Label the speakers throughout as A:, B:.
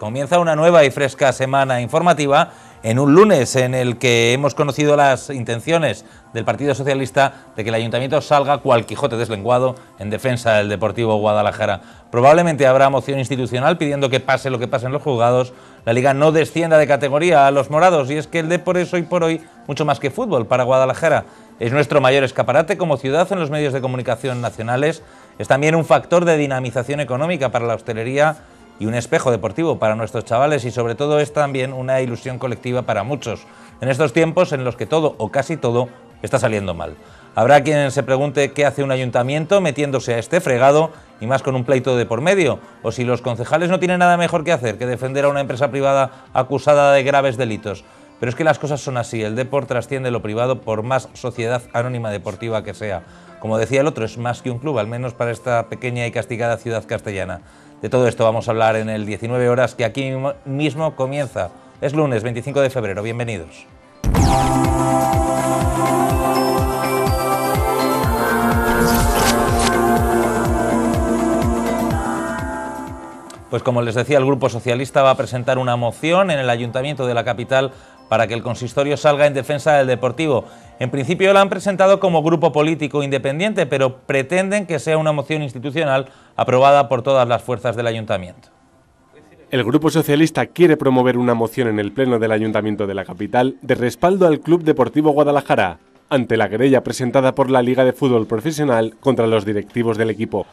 A: Comienza una nueva y fresca semana informativa en un lunes en el que hemos conocido las intenciones del Partido Socialista de que el Ayuntamiento salga cual Quijote deslenguado en defensa del Deportivo Guadalajara. Probablemente habrá moción institucional pidiendo que pase lo que pase en los juzgados, la Liga no descienda de categoría a los morados, y es que el Depor es hoy por hoy mucho más que fútbol para Guadalajara. Es nuestro mayor escaparate como ciudad en los medios de comunicación nacionales, es también un factor de dinamización económica para la hostelería y un espejo deportivo para nuestros chavales, y sobre todo es también una ilusión colectiva para muchos, en estos tiempos en los que todo o casi todo está saliendo mal. Habrá quien se pregunte qué hace un ayuntamiento metiéndose a este fregado, y más con un pleito de por medio, o si los concejales no tienen nada mejor que hacer que defender a una empresa privada acusada de graves delitos. Pero es que las cosas son así, el Depor trasciende lo privado por más sociedad anónima deportiva que sea. Como decía el otro, es más que un club, al menos para esta pequeña y castigada ciudad castellana. De todo esto vamos a hablar en el 19 horas, que aquí mismo comienza. Es lunes 25 de febrero, bienvenidos. Pues como les decía, el Grupo Socialista va a presentar una moción en el Ayuntamiento de la capital para que el consistorio salga en defensa del Deportivo. En principio la han presentado como grupo político independiente, pero pretenden que sea una moción institucional aprobada por todas las fuerzas del Ayuntamiento.
B: El Grupo Socialista quiere promover una moción en el Pleno del Ayuntamiento de la capital de respaldo al Club Deportivo Guadalajara, ante la querella presentada por la Liga de Fútbol Profesional contra los directivos del equipo.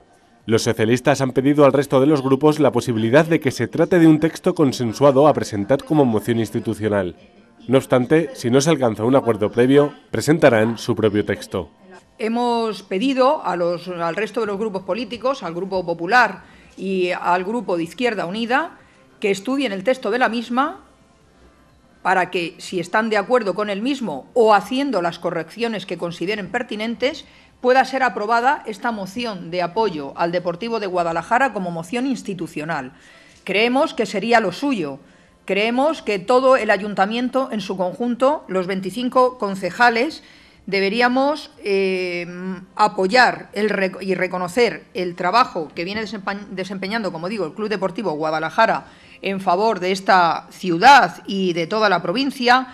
B: Los socialistas han pedido al resto de los grupos la posibilidad de que se trate de un texto consensuado a presentar como moción institucional. No obstante, si no se alcanza un acuerdo previo, presentarán su propio texto.
C: Hemos pedido al resto de los grupos políticos, al Grupo Popular y al Grupo de Izquierda Unida, que estudien el texto de la misma para que, si están de acuerdo con el mismo o haciendo las correcciones que consideren pertinentes, pueda ser aprobada esta moción de apoyo al Deportivo de Guadalajara como moción institucional. Creemos que sería lo suyo. Creemos que todo el ayuntamiento en su conjunto, los 25 concejales, deberíamos apoyar y reconocer el trabajo que viene desempeñando, como digo, el Club Deportivo Guadalajara en favor de esta ciudad y de toda la provincia,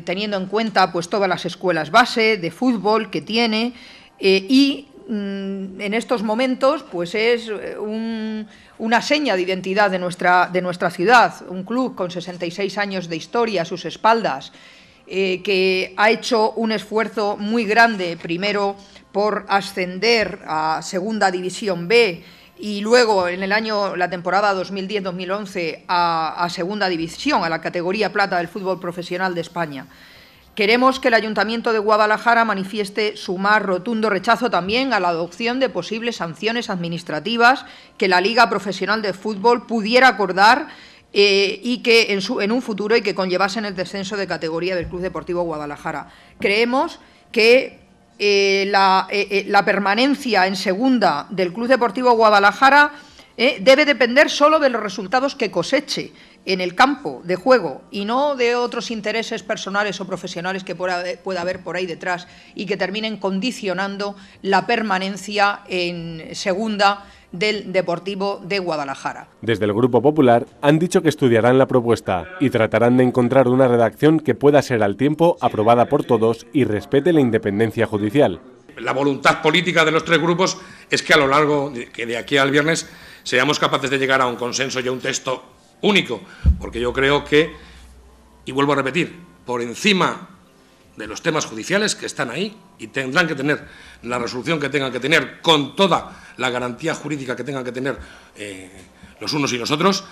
C: teniendo en cuenta pues todas las escuelas base de fútbol que tiene, en estos momentos pues es una seña de identidad de nuestra ciudad, un club con 66 años de historia a sus espaldas, que ha hecho un esfuerzo muy grande, primero por ascender a Segunda División B y luego en la temporada 2010-2011 a Segunda División, a la categoría plata del fútbol profesional de España. Queremos que el Ayuntamiento de Guadalajara manifieste su más rotundo rechazo también a la adopción de posibles sanciones administrativas que la Liga Profesional de Fútbol pudiera acordar y que en un futuro y que conllevasen el descenso de categoría del Club Deportivo Guadalajara. Creemos que la permanencia en segunda del Club Deportivo Guadalajara debe depender solo de los resultados que coseche en el campo de juego y no de otros intereses personales o profesionales que pueda haber por ahí detrás y que terminen condicionando la permanencia en segunda del Deportivo de Guadalajara.
B: Desde el Grupo Popular han dicho que estudiarán la propuesta y tratarán de encontrar una redacción que pueda ser al tiempo aprobada por todos y respete la independencia judicial.
D: La voluntad política de los tres grupos es que a lo largo de aquí al viernes seamos capaces de llegar a un consenso y a un texto único, porque yo creo que, y vuelvo a repetir, por encima de los temas judiciales que están ahí y tendrán que tener la resolución que tengan que tener con toda la garantía jurídica que tengan que tener los unos y los otros,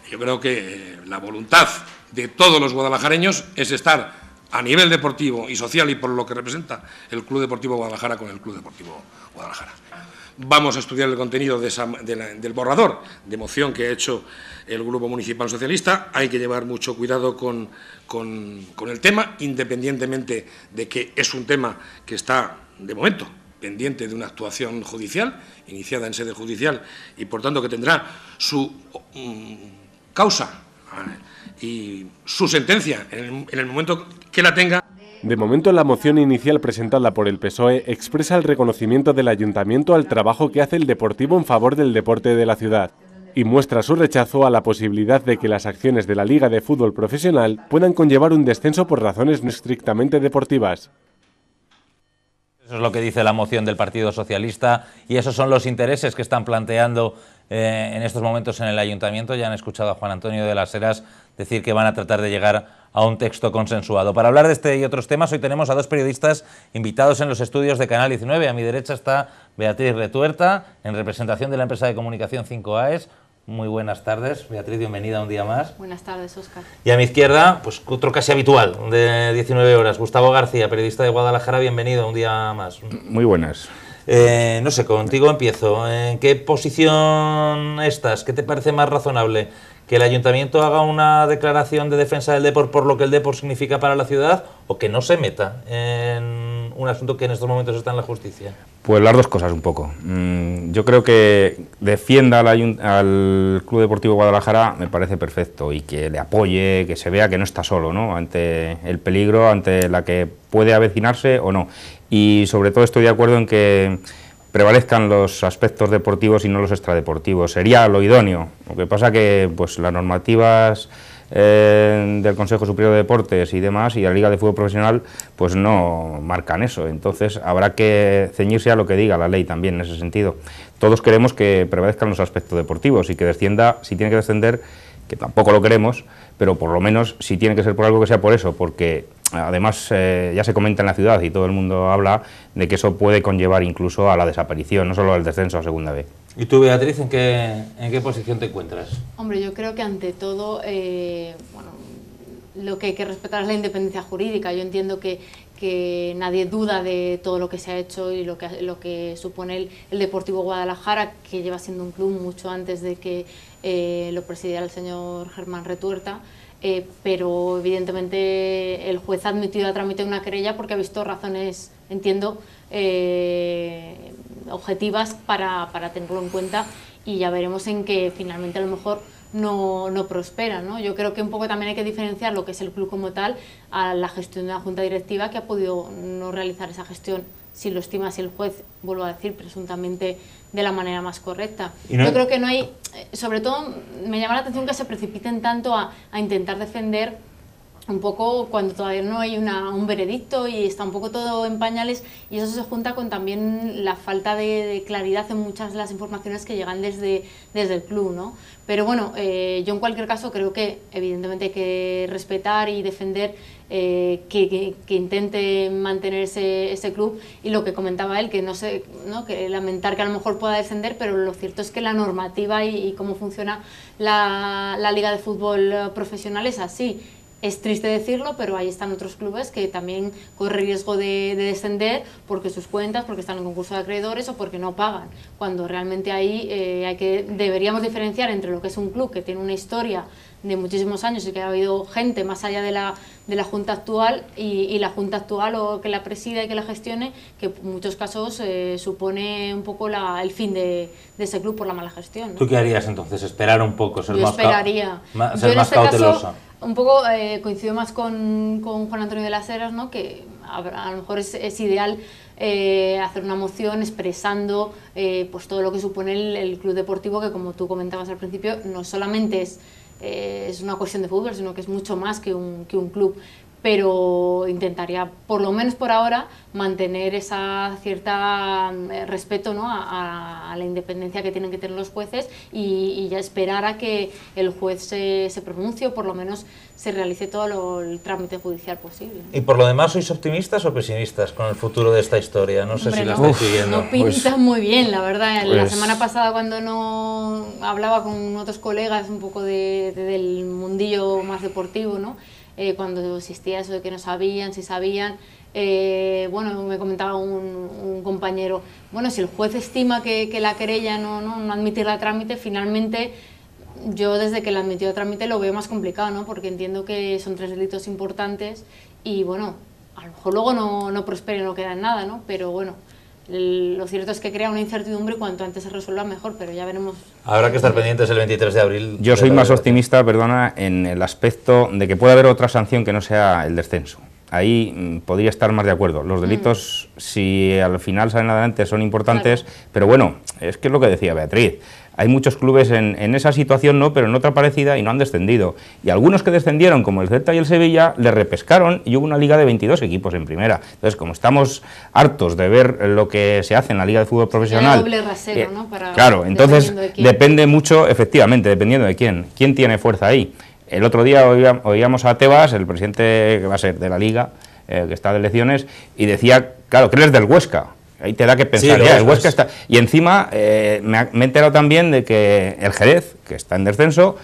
D: yo creo que la voluntad de todos los guadalajareños es estar a nivel deportivo y social y por lo que representa el Club Deportivo Guadalajara con el Club Deportivo Guadalajara. Vamos a estudiar el contenido del borrador de moción que ha hecho el Grupo Municipal Socialista. Hay que llevar mucho cuidado con el tema, independientemente de que es un tema que está, de momento, pendiente de una actuación judicial, iniciada en sede judicial, y por tanto que tendrá su causa y su sentencia en el momento que la tenga.
B: De momento, la moción inicial presentada por el PSOE expresa el reconocimiento del Ayuntamiento al trabajo que hace el Deportivo en favor del deporte de la ciudad. y muestra su rechazo a la posibilidad de que las acciones de la Liga de Fútbol Profesional puedan conllevar un descenso por razones no estrictamente deportivas.
A: Eso es lo que dice la moción del Partido Socialista y esos son los intereses que están planteando en estos momentos en el Ayuntamiento. Ya han escuchado a Juan Antonio de las Heras decir que van a tratar de llegar a un texto consensuado. Para hablar de este y otros temas, hoy tenemos a dos periodistas invitados en los estudios de Canal 19. A mi derecha está Beatriz Retuerta, en representación de la empresa de comunicación 5AES. Muy buenas tardes, Beatriz, bienvenida un día más.
E: Buenas tardes, Óscar.
A: Y a mi izquierda, pues otro casi habitual, de 19 horas, Gustavo García, periodista de Guadalajara, bienvenido un día más.
F: Muy buenas.
A: No sé, contigo empiezo. ¿En qué posición estás? ¿Qué te parece más razonable? ¿Que el Ayuntamiento haga una declaración de defensa del deporte por lo que el deporte significa para la ciudad o que no se meta en un asunto que en estos momentos está en la justicia?
F: Pues las dos cosas un poco. Yo creo que defienda al Club Deportivo Guadalajara me parece perfecto y que le apoye, que se vea que no está solo, ¿no?, ante el peligro, ante la que puede avecinarse o no. Y sobre todo estoy de acuerdo en que prevalezcan los aspectos deportivos y no los extradeportivos. Sería lo idóneo. Lo que pasa que pues las normativas del Consejo Superior de Deportes y demás y la Liga de Fútbol Profesional pues no marcan eso. Entonces habrá que ceñirse a lo que diga la ley también en ese sentido. Todos queremos que prevalezcan los aspectos deportivos y que descienda, si tiene que descender, que tampoco lo queremos, pero por lo menos si tiene que ser por algo que sea por eso, porque además ya se comenta en la ciudad y todo el mundo habla de que eso puede conllevar incluso a la desaparición, no solo al descenso a segunda B.
A: ¿Y tú, Beatriz, en qué posición te encuentras?
E: Hombre, yo creo que ante todo, bueno, lo que hay que respetar es la independencia jurídica. Yo entiendo que nadie duda de todo lo que se ha hecho y lo que supone el Deportivo Guadalajara, que lleva siendo un club mucho antes de que lo presidiera el señor Germán Retuerta. Pero evidentemente el juez ha admitido a trámite una querella porque ha visto razones, entiendo, objetivas para tenerlo en cuenta y ya veremos en que finalmente a lo mejor no prospera, ¿no? Yo creo que un poco también hay que diferenciar lo que es el club como tal a la gestión de la Junta Directiva, que ha podido no realizar esa gestión, si lo estima, si el juez, vuelvo a decir, presuntamente de la manera más correcta. Yo creo que no hay, sobre todo me llama la atención que se precipiten tanto a intentar defender un poco cuando todavía no hay un veredicto y está un poco todo en pañales, y eso se junta con también la falta de claridad en muchas de las informaciones que llegan desde el club, ¿no? Pero bueno, yo en cualquier caso creo que evidentemente hay que respetar y defender que intente mantener ese club, y lo que comentaba él, que no sé, ¿no?, que lamentar que a lo mejor pueda descender, pero lo cierto es que la normativa y cómo funciona la Liga de Fútbol Profesional es así. Es triste decirlo, pero ahí están otros clubes que también corren riesgo de descender porque sus cuentas, porque están en concurso de acreedores o porque no pagan. Cuando realmente ahí deberíamos diferenciar entre lo que es un club que tiene una historia de muchísimos años y que ha habido gente más allá de la Junta actual y la Junta actual o que la presida y que la gestione, que en muchos casos supone un poco el fin de ese club por la mala gestión, ¿no?
A: ¿Tú qué harías entonces? ¿Esperar un poco?
E: Yo esperaría.
A: Ser más cautelosa.
E: Un poco coincido más con Juan Antonio de las Heras, ¿no?, que a lo mejor es ideal hacer una moción expresando pues todo lo que supone el club deportivo, que como tú comentabas al principio, no solamente es una cuestión de fútbol, sino que es mucho más que un club. Pero intentaría, por lo menos por ahora, mantener esa cierta respeto, ¿no?, a la independencia que tienen que tener los jueces y ya esperar a que el juez se pronuncie o por lo menos se realice todo el trámite judicial posible.
A: ¿Y por lo demás sois optimistas o pesimistas con el futuro de esta historia? No sé si la estáis siguiendo.
E: No pinta muy bien, la verdad. La semana pasada, cuando no hablaba con otros colegas un poco del mundillo más deportivo, ¿no?, cuando existía eso de que no sabían, si sabían, bueno, me comentaba un compañero, bueno, si el juez estima que la querella no admitirla a trámite, finalmente yo desde que la admitió a trámite lo veo más complicado, ¿no?, porque entiendo que son 3 delitos importantes y bueno, a lo mejor luego no prospera y no queda en nada, ¿no?, pero bueno, lo cierto es que crea una incertidumbre y cuanto antes se resuelva mejor, pero ya veremos.
A: Habrá que estar pendientes el 23 de abril.
F: Yo soy más optimista, perdona, en el aspecto de que puede haber otra sanción que no sea el descenso. ahí podría estar más de acuerdo. Los delitos, si al final salen adelante, son importantes, claro. Pero bueno, es que es lo que decía Beatriz. Hay muchos clubes en esa situación, no, pero en otra parecida y no han descendido. Y algunos que descendieron, como el Celta y el Sevilla, le repescaron y hubo una liga de 22 equipos en primera. Entonces, como estamos hartos de ver lo que se hace en la liga de fútbol profesional...
E: doble rasero, ¿no?
F: Claro, entonces depende mucho, efectivamente, dependiendo de quién. ¿Quién tiene fuerza ahí? El otro día oíamos a Tebas, el presidente que va a ser de la liga, que está de elecciones, y decía, claro, que él es del Huesca. Ahí te da que pensar, sí, ya, el Huesca está... Y encima me he enterado también de que el Jerez, que está en descenso,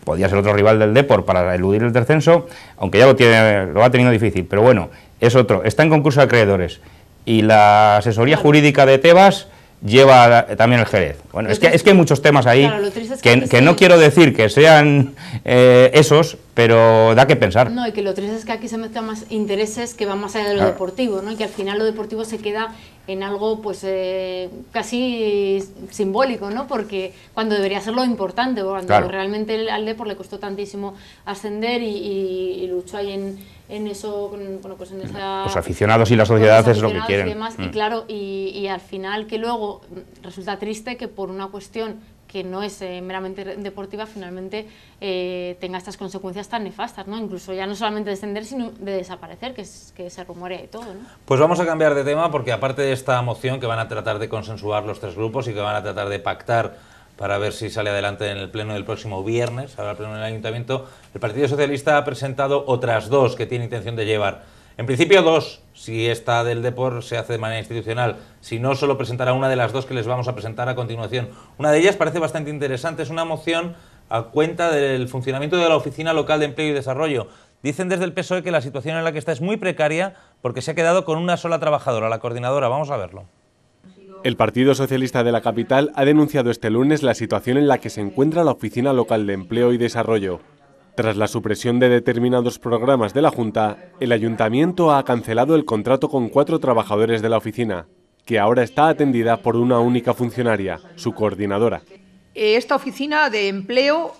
F: podía ser otro rival del Depor para eludir el descenso, aunque ya lo ha tenido difícil, pero bueno, es otro. Está en concurso de acreedores. Y la asesoría jurídica de Tebas lleva también el Jerez. Bueno, es que hay muchos temas ahí, claro, que no quiero decir que sean esos, pero da que pensar.
E: No, y que lo triste es que aquí se mezclan más intereses que van más allá de lo deportivo, ¿no? Y que al final lo deportivo se queda en algo pues casi simbólico, ¿no? Porque cuando debería ser lo importante, cuando realmente al Depor le costó tantísimo ascender y luchó ahí en eso, bueno, pues en esa...
F: Los aficionados y la sociedad es lo que quieren.
E: Y demás, y claro, y al final que luego resulta triste que por una cuestión que no es meramente deportiva, finalmente tenga estas consecuencias tan nefastas, ¿no? Incluso ya no solamente descender, sino de desaparecer, que se rumorea y todo, ¿no?
A: Pues vamos a cambiar de tema, porque aparte de esta moción que van a tratar de consensuar los tres grupos y que van a tratar de pactar para ver si sale adelante en el pleno del próximo viernes, ahora el pleno del Ayuntamiento, el Partido Socialista ha presentado otras dos que tiene intención de llevar. En principio dos, si esta del Depor se hace de manera institucional, si no, solo presentará una de las dos que les vamos a presentar a continuación. Una de ellas parece bastante interesante, es una moción a cuenta del funcionamiento de la Oficina Local de Empleo y Desarrollo. Dicen desde el PSOE que la situación en la que está es muy precaria porque se ha quedado con una sola trabajadora, la coordinadora. Vamos a verlo.
B: El Partido Socialista de la capital ha denunciado este lunes la situación en la que se encuentra la Oficina Local de Empleo y Desarrollo. Tras la supresión de determinados programas de la Junta, el Ayuntamiento ha cancelado el contrato con 4 trabajadores de la oficina, que ahora está atendida por una única funcionaria, su coordinadora.
C: Esta Oficina de Empleo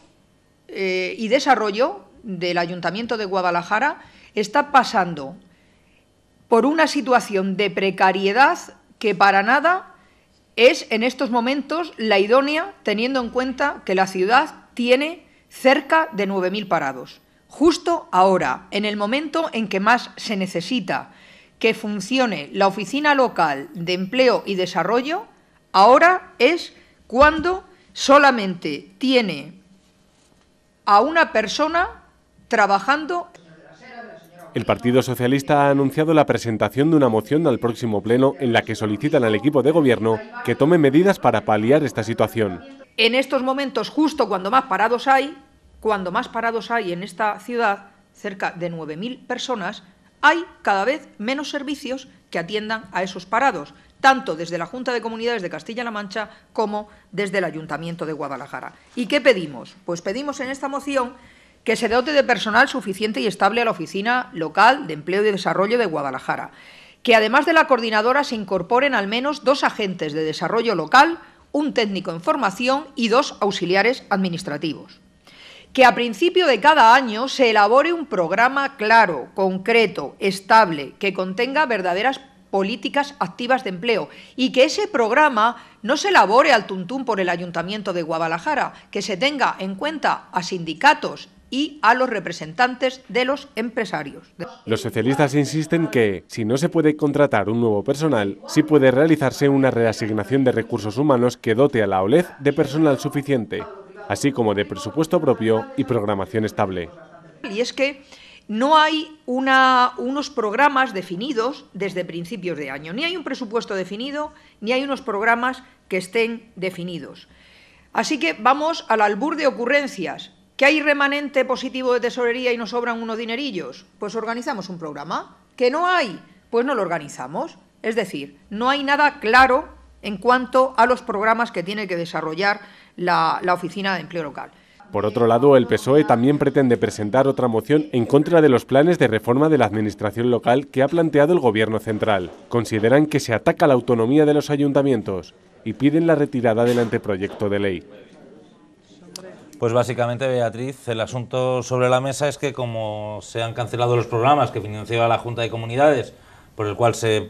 C: y Desarrollo del Ayuntamiento de Guadalajara está pasando por una situación de precariedad que para nada es en estos momentos la idónea, teniendo en cuenta que la ciudad tiene cerca de 9.000 parados. Justo ahora, en el momento en que más se necesita que funcione la Oficina Local de Empleo y Desarrollo, ahora es cuando solamente tiene a una persona trabajando.
B: El Partido Socialista ha anunciado la presentación de una moción al próximo pleno en la que solicitan al equipo de gobierno que tome medidas para paliar esta situación.
C: En estos momentos, justo cuando más parados hay en esta ciudad, cerca de 9.000 personas, hay cada vez menos servicios que atiendan a esos parados, tanto desde la Junta de Comunidades de Castilla-La Mancha como desde el Ayuntamiento de Guadalajara. ¿Y qué pedimos? Pues pedimos en esta moción que se dote de personal suficiente y estable a la Oficina Local de Empleo y Desarrollo de Guadalajara, que además de la coordinadora se incorporen al menos 2 agentes de desarrollo local, un técnico en formación y 2 auxiliares administrativos. Que a principio de cada año se elabore un programa claro, concreto, estable, que contenga verdaderas políticas activas de empleo y que ese programa no se elabore al tuntún por el Ayuntamiento de Guadalajara, que se tenga en cuenta a sindicatos y a los representantes de los empresarios.
B: Los socialistas insisten que, si no se puede contratar un nuevo personal, sí puede realizarse una reasignación de recursos humanos que dote a la OLED de personal suficiente, así como de presupuesto propio y programación estable.
C: Y es que no hay unos programas definidos desde principios de año, ni hay un presupuesto definido, ni hay unos programas que estén definidos. Así que vamos al albur de ocurrencias. ¿Que hay remanente positivo de tesorería y nos sobran unos dinerillos? Pues organizamos un programa. ¿Que no hay? Pues no lo organizamos. Es decir, no hay nada claro en cuanto a los programas que tiene que desarrollar la Oficina de Empleo Local.
B: Por otro lado, el PSOE también pretende presentar otra moción en contra de los planes de reforma de la administración local que ha planteado el Gobierno central. Consideran que se ataca la autonomía de los ayuntamientos y piden la retirada del anteproyecto de ley.
A: Pues básicamente, Beatriz, el asunto sobre la mesa es que como se han cancelado los programas que financiaba la Junta de Comunidades, por el cual se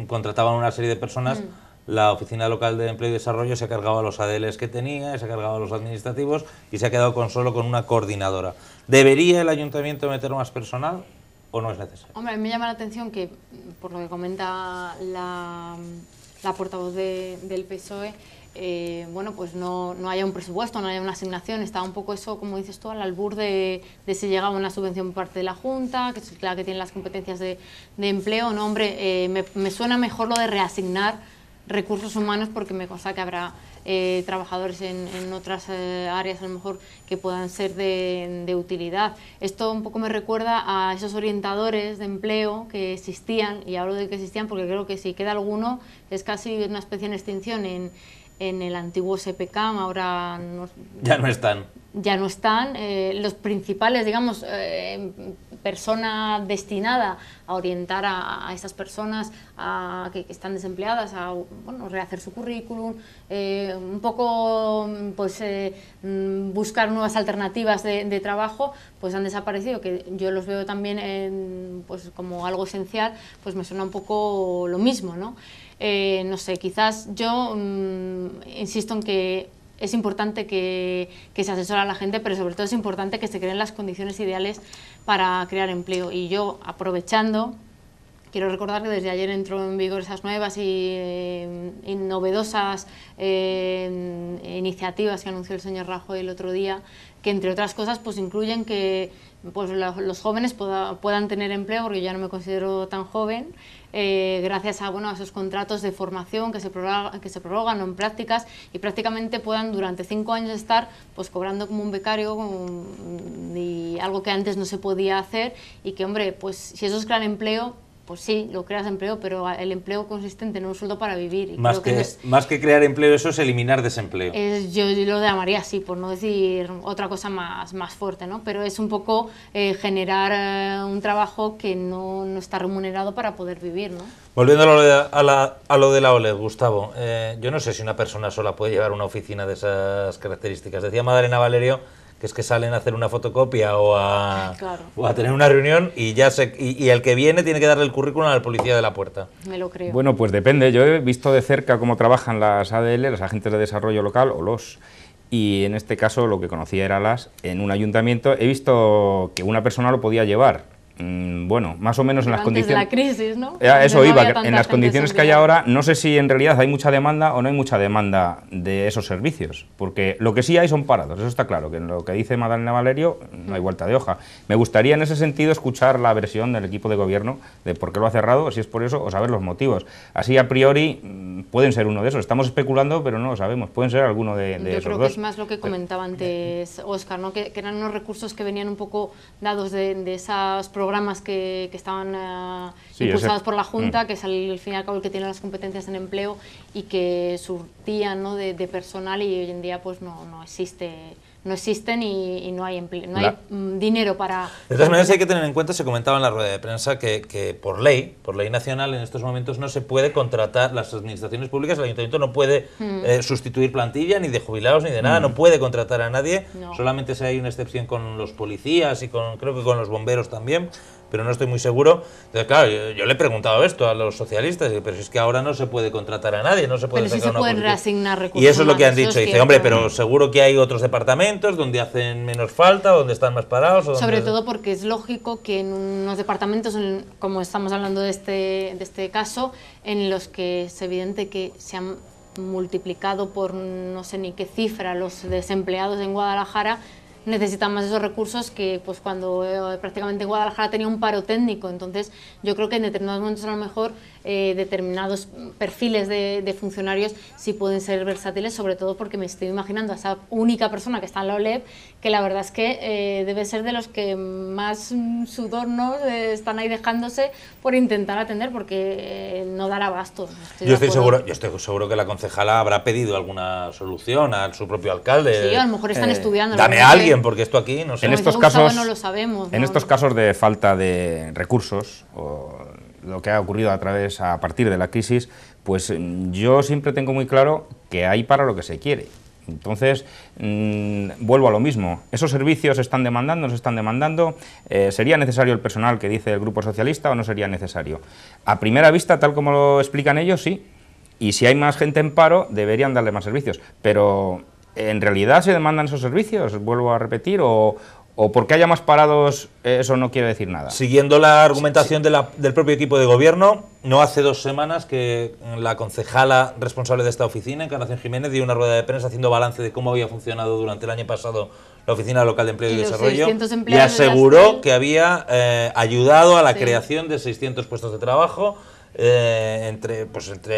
A: contrataban una serie de personas, la Oficina Local de Empleo y Desarrollo se ha cargado a los ADLs que tenía, se ha cargado a los administrativos y se ha quedado solo con una coordinadora. ¿Debería el ayuntamiento meter más personal o no es necesario?
E: Hombre, a mí me llama la atención que, por lo que comenta la portavoz del PSOE, bueno, pues no haya un presupuesto, no haya una asignación. Está un poco eso, como dices tú, al albur de si llegaba una subvención por parte de la Junta, que es la que tiene las competencias de empleo. No, hombre, me suena mejor lo de reasignar recursos humanos, porque me consta que habrá trabajadores en otras áreas a lo mejor que puedan ser de utilidad. Esto un poco me recuerda a esos orientadores de empleo que existían, y hablo de que existían porque creo que si queda alguno es casi una especie en extinción en el antiguo SPCAM. Ahora
A: ya no están.
E: Ya no están. Los principales, digamos, persona destinada a orientar a estas personas que están desempleadas a, bueno, rehacer su currículum, un poco pues, buscar nuevas alternativas de trabajo, pues han desaparecido, que yo los veo también pues, como algo esencial. Pues me suena un poco lo mismo, ¿no? No sé, quizás yo insisto en que es importante que se asesore a la gente, pero sobre todo es importante que se creen las condiciones ideales para crear empleo. Y yo, aprovechando, quiero recordar que desde ayer entró en vigor esas nuevas y novedosas iniciativas que anunció el señor Rajoy el otro día, que entre otras cosas pues incluyen que pues, los jóvenes puedan tener empleo, porque yo ya no me considero tan joven, gracias a, bueno, a esos contratos de formación que se prorrogan o en prácticas, y prácticamente puedan durante 5 años estar pues cobrando como un becario, y algo que antes no se podía hacer, y que, hombre, pues si eso es crear empleo, pues sí, lo creas empleo, pero el empleo consiste en tener un sueldo para vivir. Y
A: más que crear empleo, eso es eliminar desempleo.
E: Yo lo llamaría así, por no decir otra cosa más fuerte, ¿no? Pero es un poco generar un trabajo que no está remunerado para poder vivir, ¿no?
A: Volviendo a lo de la OLED, Gustavo, yo no sé si una persona sola puede llevar una oficina de esas características. Decía Madalena Valerio que es que salen a hacer una fotocopia o a tener una reunión y el que viene tiene que darle el currículum al policía de la puerta.
E: Me lo creo.
F: Bueno, pues depende. Yo he visto de cerca cómo trabajan las ADL, los agentes de desarrollo local, y en este caso lo que conocía era en un ayuntamiento. He visto que una persona lo podía llevar. Bueno, más o menos en las condiciones...
E: de la crisis, ¿no?
F: Eso iba, en las condiciones que hay ahora, no sé si en realidad hay mucha demanda o no hay mucha demanda de esos servicios, porque lo que sí hay son parados, eso está claro, que en lo que dice Madalena Valerio no hay vuelta de hoja. Me gustaría en ese sentido escuchar la versión del equipo de gobierno de por qué lo ha cerrado, si es por eso, o saber los motivos. Así a priori pueden ser uno de esos, estamos especulando, pero no lo sabemos, pueden ser alguno de esos dos. Yo
E: creo que es más lo que comentaba antes Óscar, ¿no? Que eran unos recursos que venían un poco dados de esas programas que estaban impulsados por la Junta, que es al fin y al cabo el que tiene las competencias en empleo, y que surtían, ¿no? de personal, y hoy en día pues no existen y no hay dinero para...
A: De todas maneras hay que tener en cuenta, se comentaba en la rueda de prensa, que por ley nacional en estos momentos no se puede contratar, las administraciones públicas, el ayuntamiento no puede sustituir plantilla ni de jubilados ni de nada, no puede contratar a nadie, solamente si hay una excepción con los policías y creo que con los bomberos también, pero no estoy muy seguro. Entonces, claro, yo le he preguntado esto a los socialistas, pero si es que ahora no se puede contratar a nadie, no se puede
E: sacar una posición. Pero sí se pueden reasignar recursos.
A: Y eso es lo que han dicho, dice, hombre, pero seguro que hay otros departamentos donde hacen menos falta, donde están más parados.
E: Sobre todo porque es lógico que en unos departamentos, como estamos hablando de este caso, en los que es evidente que se han multiplicado por no sé ni qué cifra los desempleados en Guadalajara, necesitan más esos recursos que pues cuando prácticamente Guadalajara tenía un paro técnico. Entonces yo creo que en determinados momentos a lo mejor determinados perfiles de funcionarios sí pueden ser versátiles, sobre todo porque me estoy imaginando a esa única persona que está en la OLED, que la verdad es que debe ser de los que más sudor, ¿no? Están ahí dejándose por intentar atender, porque no dará abasto.
A: Yo estoy seguro que la concejala habrá pedido alguna solución a su propio alcalde.
E: Sí, a lo mejor están estudiando.
A: Dame a alguien, porque esto aquí no sé.
F: En estos casos
E: no lo sabemos, ¿no?
F: En estos casos de falta de recursos, o lo que ha ocurrido a partir de la crisis, pues yo siempre tengo muy claro que hay para lo que se quiere. Entonces, vuelvo a lo mismo. ¿Esos servicios se están demandando, no se están demandando? ¿Sería necesario el personal que dice el Grupo Socialista o no sería necesario? A primera vista, tal como lo explican ellos, sí. Y si hay más gente en paro, deberían darle más servicios. Pero, ¿en realidad se demandan esos servicios? Vuelvo a repetir, ¿o porque haya más parados eso no quiere decir nada?
A: Siguiendo la argumentación del propio equipo de gobierno, no hace 2 semanas que la concejala responsable de esta oficina, Encarnación Jiménez, dio una rueda de prensa haciendo balance de cómo había funcionado durante el año pasado la Oficina Local de Empleo y Desarrollo, y aseguró que había ayudado a la creación de 600 puestos de trabajo, entre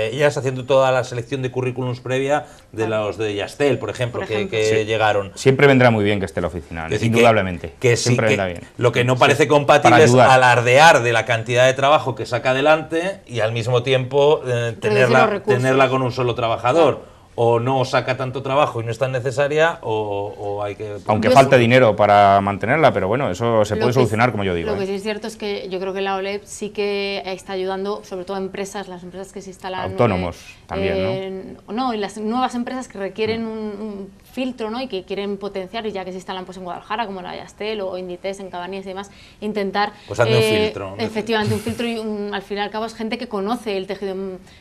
A: ellas haciendo toda la selección de currículums previa de los de Yastel, por ejemplo, que llegaron.
F: Siempre vendrá muy bien que esté la oficina, indudablemente.
A: Siempre vendrá bien. Lo que no parece compatible es alardear de la cantidad de trabajo que saca adelante y al mismo tiempo tenerla con un solo trabajador. O no saca tanto trabajo y no es tan necesaria, o hay que...
F: Aunque falte dinero para mantenerla, pero bueno, eso se puede solucionar, como yo digo.
E: Lo que sí es cierto es que yo creo que la OLEP sí que está ayudando, sobre todo a empresas, las empresas que se instalan...
F: Autónomos también, ¿no?
E: No, y las nuevas empresas que requieren un filtro, ¿no? Y que quieren potenciar, y ya que se instalan pues en Guadalajara, como la Yastel o Inditex, en Cabanías y demás, intentar...
A: Pues hazme un filtro.
E: Efectivamente, un filtro, y al fin y al cabo es gente que conoce el tejido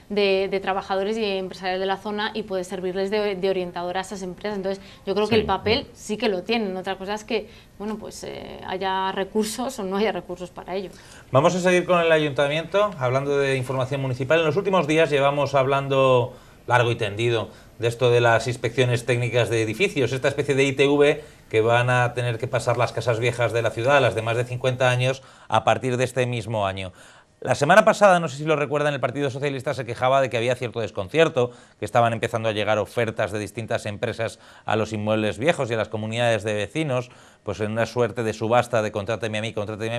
E: de trabajadores y empresariales de la zona y puede servirles de orientadora a esas empresas. Entonces, yo creo que el papel sí que lo tienen. Otra cosa es que, bueno, pues haya recursos o no haya recursos para ello.
A: Vamos a seguir con el ayuntamiento, hablando de información municipal. En los últimos días llevamos hablando largo y tendido de esto de las inspecciones técnicas de edificios, esta especie de ITV que van a tener que pasar las casas viejas de la ciudad, las de más de 50 años, a partir de este mismo año. La semana pasada, no sé si lo recuerdan, el Partido Socialista se quejaba de que había cierto desconcierto, que estaban empezando a llegar ofertas de distintas empresas a los inmuebles viejos y a las comunidades de vecinos, pues en una suerte de subasta de contráteme a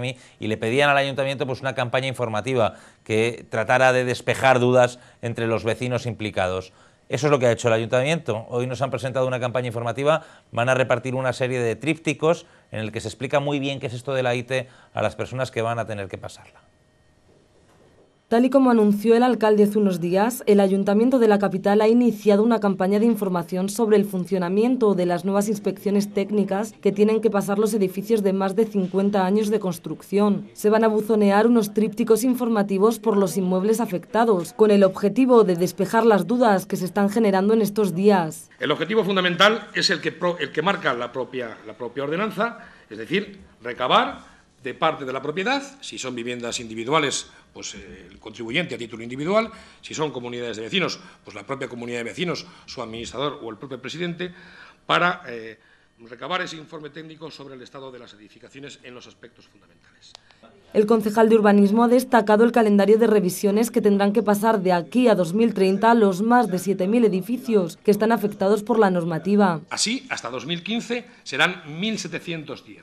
A: mí, y le pedían al ayuntamiento pues una campaña informativa que tratara de despejar dudas entre los vecinos implicados. Eso es lo que ha hecho el ayuntamiento. Hoy nos han presentado una campaña informativa, van a repartir una serie de trípticos en el que se explica muy bien qué es esto de la IT a las personas que van a tener que pasarla.
G: Tal y como anunció el alcalde hace unos días, el Ayuntamiento de la capital ha iniciado una campaña de información sobre el funcionamiento de las nuevas inspecciones técnicas que tienen que pasar los edificios de más de 50 años de construcción. Se van a buzonear unos trípticos informativos por los inmuebles afectados, con el objetivo de despejar las dudas que se están generando en estos días.
D: El objetivo fundamental es el que marca la propia ordenanza, es decir, recabar de parte de la propiedad, si son viviendas individuales, pues el contribuyente a título individual, si son comunidades de vecinos, pues la propia comunidad de vecinos, su administrador o el propio presidente, para recabar ese informe técnico sobre el estado de las edificaciones en los aspectos fundamentales.
G: El concejal de Urbanismo ha destacado el calendario de revisiones que tendrán que pasar de aquí a 2030 los más de 7.000 edificios que están afectados por la normativa.
D: Así, hasta 2015 serán 1.710.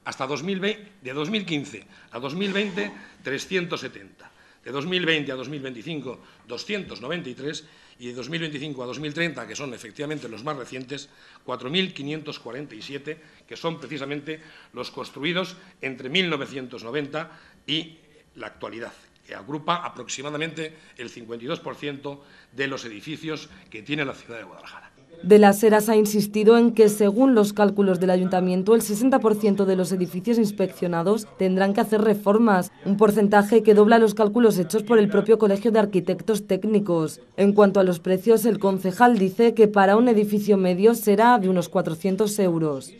D: Hasta de 2015 a 2020, 370. De 2020 a 2025, 293. Y de 2025 a 2030, que son efectivamente los más recientes, 4.547, que son precisamente los construidos entre 1990 y la actualidad, que agrupa aproximadamente el 52% de los edificios que tiene la ciudad de Guadalajara.
G: De las Heras ha insistido en que, según los cálculos del ayuntamiento, el 60% de los edificios inspeccionados tendrán que hacer reformas, un porcentaje que dobla los cálculos hechos por el propio Colegio de Arquitectos Técnicos. En cuanto a los precios, el concejal dice que para un edificio medio será de unos 400 euros.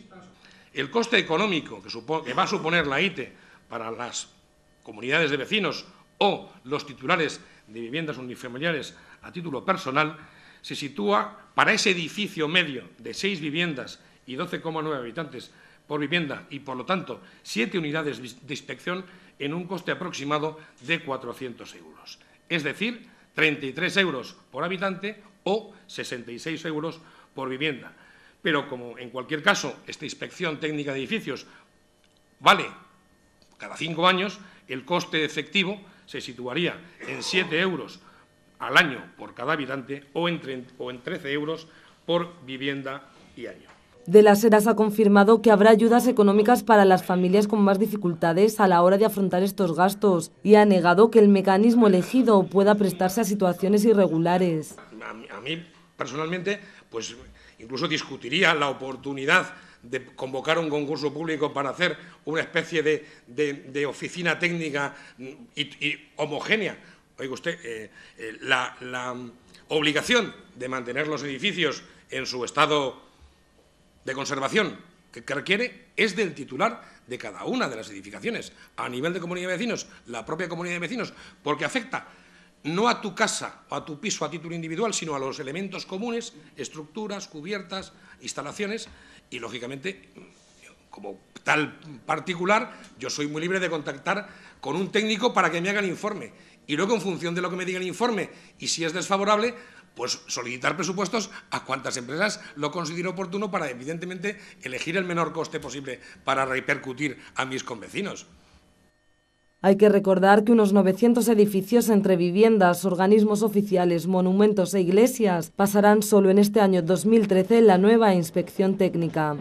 D: El coste económico que va a suponer la ITE para las comunidades de vecinos o los titulares de viviendas unifamiliares a título personal se sitúa para ese edificio medio de 6 viviendas y 12,9 habitantes por vivienda y, por lo tanto, 7 unidades de inspección en un coste aproximado de 400 euros. Es decir, 33 euros por habitante o 66 euros por vivienda. Pero, como en cualquier caso esta inspección técnica de edificios vale cada 5 años, el coste efectivo se situaría en 7 euros al año por cada habitante o en 13 euros por vivienda y año.
G: De las Heras ha confirmado que habrá ayudas económicas para las familias con más dificultades a la hora de afrontar estos gastos y ha negado que el mecanismo elegido pueda prestarse a situaciones irregulares.
D: A mí personalmente, pues incluso discutiría la oportunidad de convocar un concurso público para hacer una especie de oficina técnica y homogénea. Oiga usted, la obligación de mantener los edificios en su estado de conservación que requiere es del titular de cada una de las edificaciones, a nivel de comunidad de vecinos, la propia comunidad de vecinos, porque afecta no a tu casa o a tu piso a título individual, sino a los elementos comunes, estructuras, cubiertas, instalaciones, y lógicamente, como tal particular, yo soy muy libre de contactar con un técnico para que me haga el informe, y luego en función de lo que me diga el informe, y si es desfavorable, pues solicitar presupuestos a cuantas empresas lo considero oportuno para, evidentemente, elegir el menor coste posible para repercutir a mis convecinos.
G: Hay que recordar que unos 900 edificios entre viviendas, organismos oficiales, monumentos e iglesias pasarán solo en este año 2013 la nueva inspección técnica.